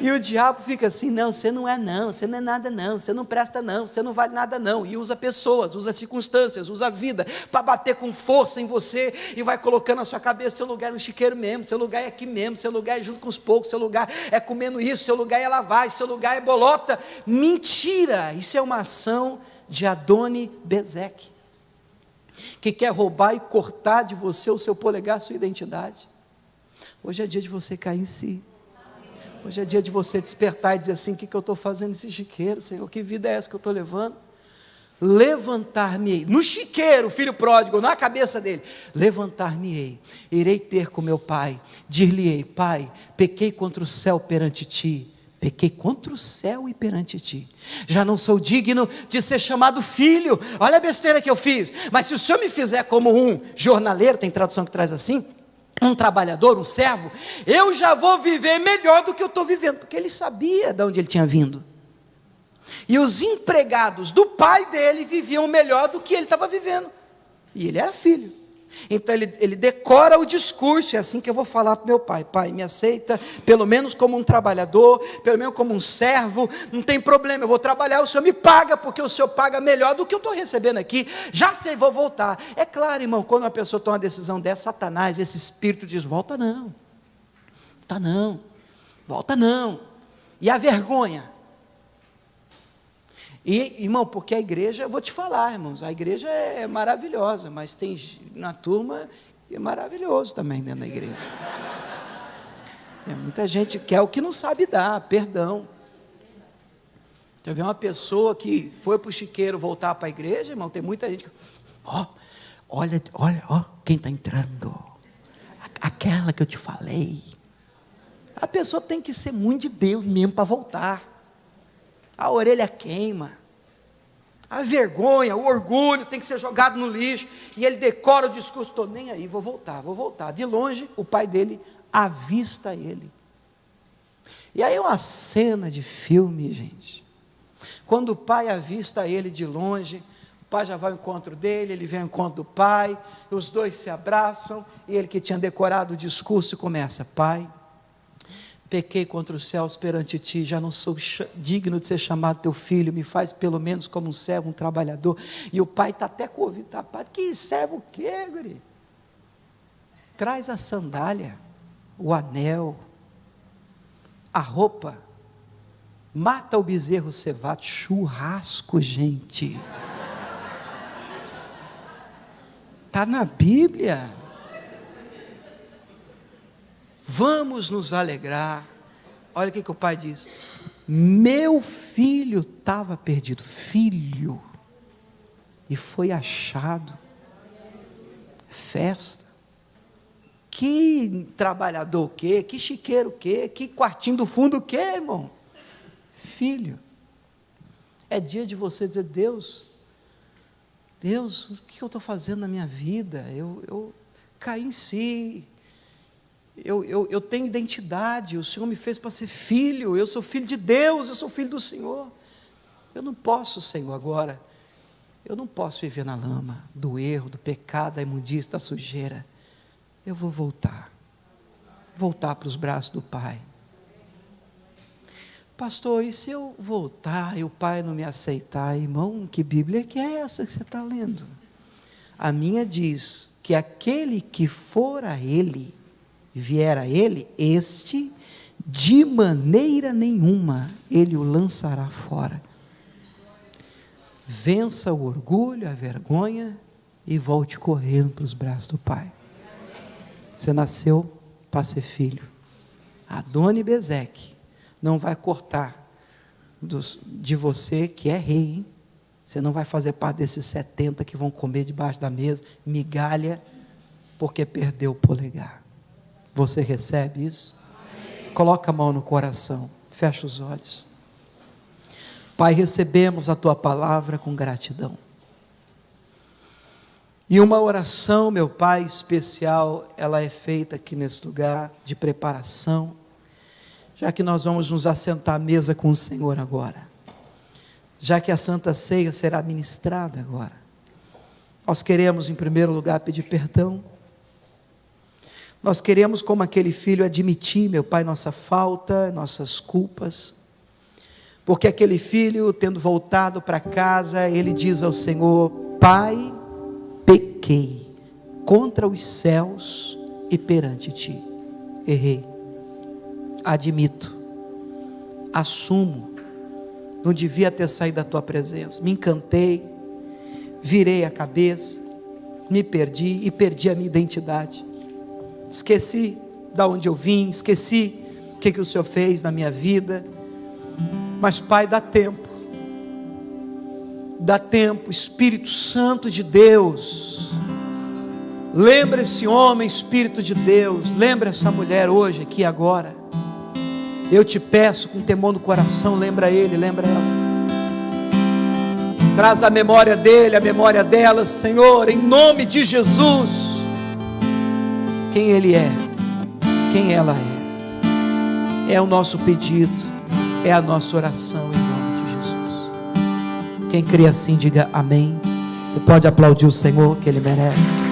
E o diabo fica assim: não, você não é não, você não é nada não, você não presta não, você não vale nada não, e usa pessoas, usa circunstâncias, usa a vida, para bater com força em você, e vai colocando na sua cabeça: seu lugar é no chiqueiro mesmo, seu lugar é aqui mesmo, seu lugar é junto com os poucos, seu lugar é comendo isso, seu lugar é lavagem, seu lugar é bolota. Mentira! Isso é uma ação de Adoni-Bezeque, que quer roubar e cortar de você o seu polegar, a sua identidade. Hoje é dia de você cair em si. Hoje é dia de você despertar e dizer assim: o que eu estou fazendo nesse chiqueiro, Senhor? Que vida é essa que eu estou levando? Levantar-me-ei, no chiqueiro, filho pródigo, na cabeça dele, levantar-me-ei, irei ter com meu pai, dir-lhe-ei: pai, pequei contra o céu perante ti, pequei contra o céu e perante ti, já não sou digno de ser chamado filho, olha a besteira que eu fiz, mas se o Senhor me fizer como um jornaleiro, tem tradução que traz assim, um trabalhador, um servo, eu já vou viver melhor do que eu estou vivendo, porque ele sabia de onde ele tinha vindo, e os empregados do pai dele viviam melhor do que ele estava vivendo, e ele era filho. Então ele decora o discurso: é assim que eu vou falar para meu pai: pai, me aceita pelo menos como um trabalhador, pelo menos como um servo, não tem problema, eu vou trabalhar, o Senhor me paga, porque o Senhor paga melhor do que eu estou recebendo aqui, já sei, vou voltar. É claro, irmão, quando uma pessoa toma uma decisão dessa, Satanás, esse espírito diz: volta não, volta não, volta não. E a vergonha? E, irmão, porque a igreja, eu vou te falar, irmãos, a igreja é maravilhosa, mas tem na turma é maravilhoso também dentro da igreja. Tem muita gente que quer o que não sabe dar, perdão. Já viu uma pessoa que foi para o chiqueiro voltar para a igreja, irmão? Tem muita gente que, olha, quem está entrando, aquela que eu te falei. A pessoa tem que ser muito de Deus mesmo para voltar. A orelha queima, a vergonha, o orgulho tem que ser jogado no lixo, e ele decora o discurso: estou nem aí, vou voltar. De longe, o pai dele avista ele. E aí é uma cena de filme, gente. Quando o pai avista ele de longe, o pai já vai ao encontro dele, ele vem ao encontro do pai, os dois se abraçam, e ele que tinha decorado o discurso começa: pai, pequei contra os céus perante ti, já não sou digno de ser chamado teu filho, me faz pelo menos como um servo, um trabalhador. E o pai está até com o ouvido tapado: que servo o quê, guri? Traz a sandália, o anel, a roupa, mata o bezerro cevado, churrasco, gente. Está na Bíblia. Vamos nos alegrar. Olha o que o pai diz: meu filho estava perdido, filho, e foi achado. Festa. Que trabalhador o quê? Que chiqueiro o quê? Que quartinho do fundo o quê, irmão? Filho. É dia de você dizer: Deus, o que eu estou fazendo na minha vida? Eu caí em si. Eu tenho identidade, o Senhor me fez para ser filho, eu sou filho de Deus, eu sou filho do Senhor. Eu não posso, Senhor, agora, eu não posso viver na lama do erro, do pecado, da imundícia, da sujeira. Eu vou voltar para os braços do Pai. Pastor, e se eu voltar e o Pai não me aceitar? Irmão, que Bíblia que é essa que você está lendo? A minha diz que aquele que for a Ele, vier a ele, este, de maneira nenhuma, ele o lançará fora. Vença o orgulho, a vergonha, e volte correndo para os braços do Pai. Você nasceu para ser filho. Adoni-Bezeque não vai cortar de você que é rei, hein? Você não vai fazer parte desses 70 que vão comer debaixo da mesa, migalha, porque perdeu o polegar. Você recebe isso? Amém. Coloca a mão no coração, fecha os olhos. Pai, recebemos a Tua palavra com gratidão. E uma oração, meu Pai, especial, ela é feita aqui nesse lugar de preparação, já que nós vamos nos assentar à mesa com o Senhor agora, já que a Santa Ceia será ministrada agora. Nós queremos, em primeiro lugar, pedir perdão. Nós queremos, como aquele filho, admitir, meu Pai, nossa falta, nossas culpas, porque aquele filho, tendo voltado para casa, ele diz ao Senhor: Pai, pequei contra os céus e perante ti, errei, admito, assumo, não devia ter saído da tua presença, me encantei, virei a cabeça, me perdi e perdi a minha identidade, esqueci da onde eu vim, esqueci o que o Senhor fez na minha vida. Mas Pai, dá tempo, Espírito Santo de Deus, lembra esse homem, Espírito de Deus, lembra essa mulher hoje, aqui agora, eu te peço com temor no coração, lembra ele, lembra ela, traz a memória dele, a memória dela, Senhor, em nome de Jesus, quem ele é, quem ela é o nosso pedido, é a nossa oração em nome de Jesus. Quem crê assim, diga amém. Você pode aplaudir o Senhor, que Ele merece.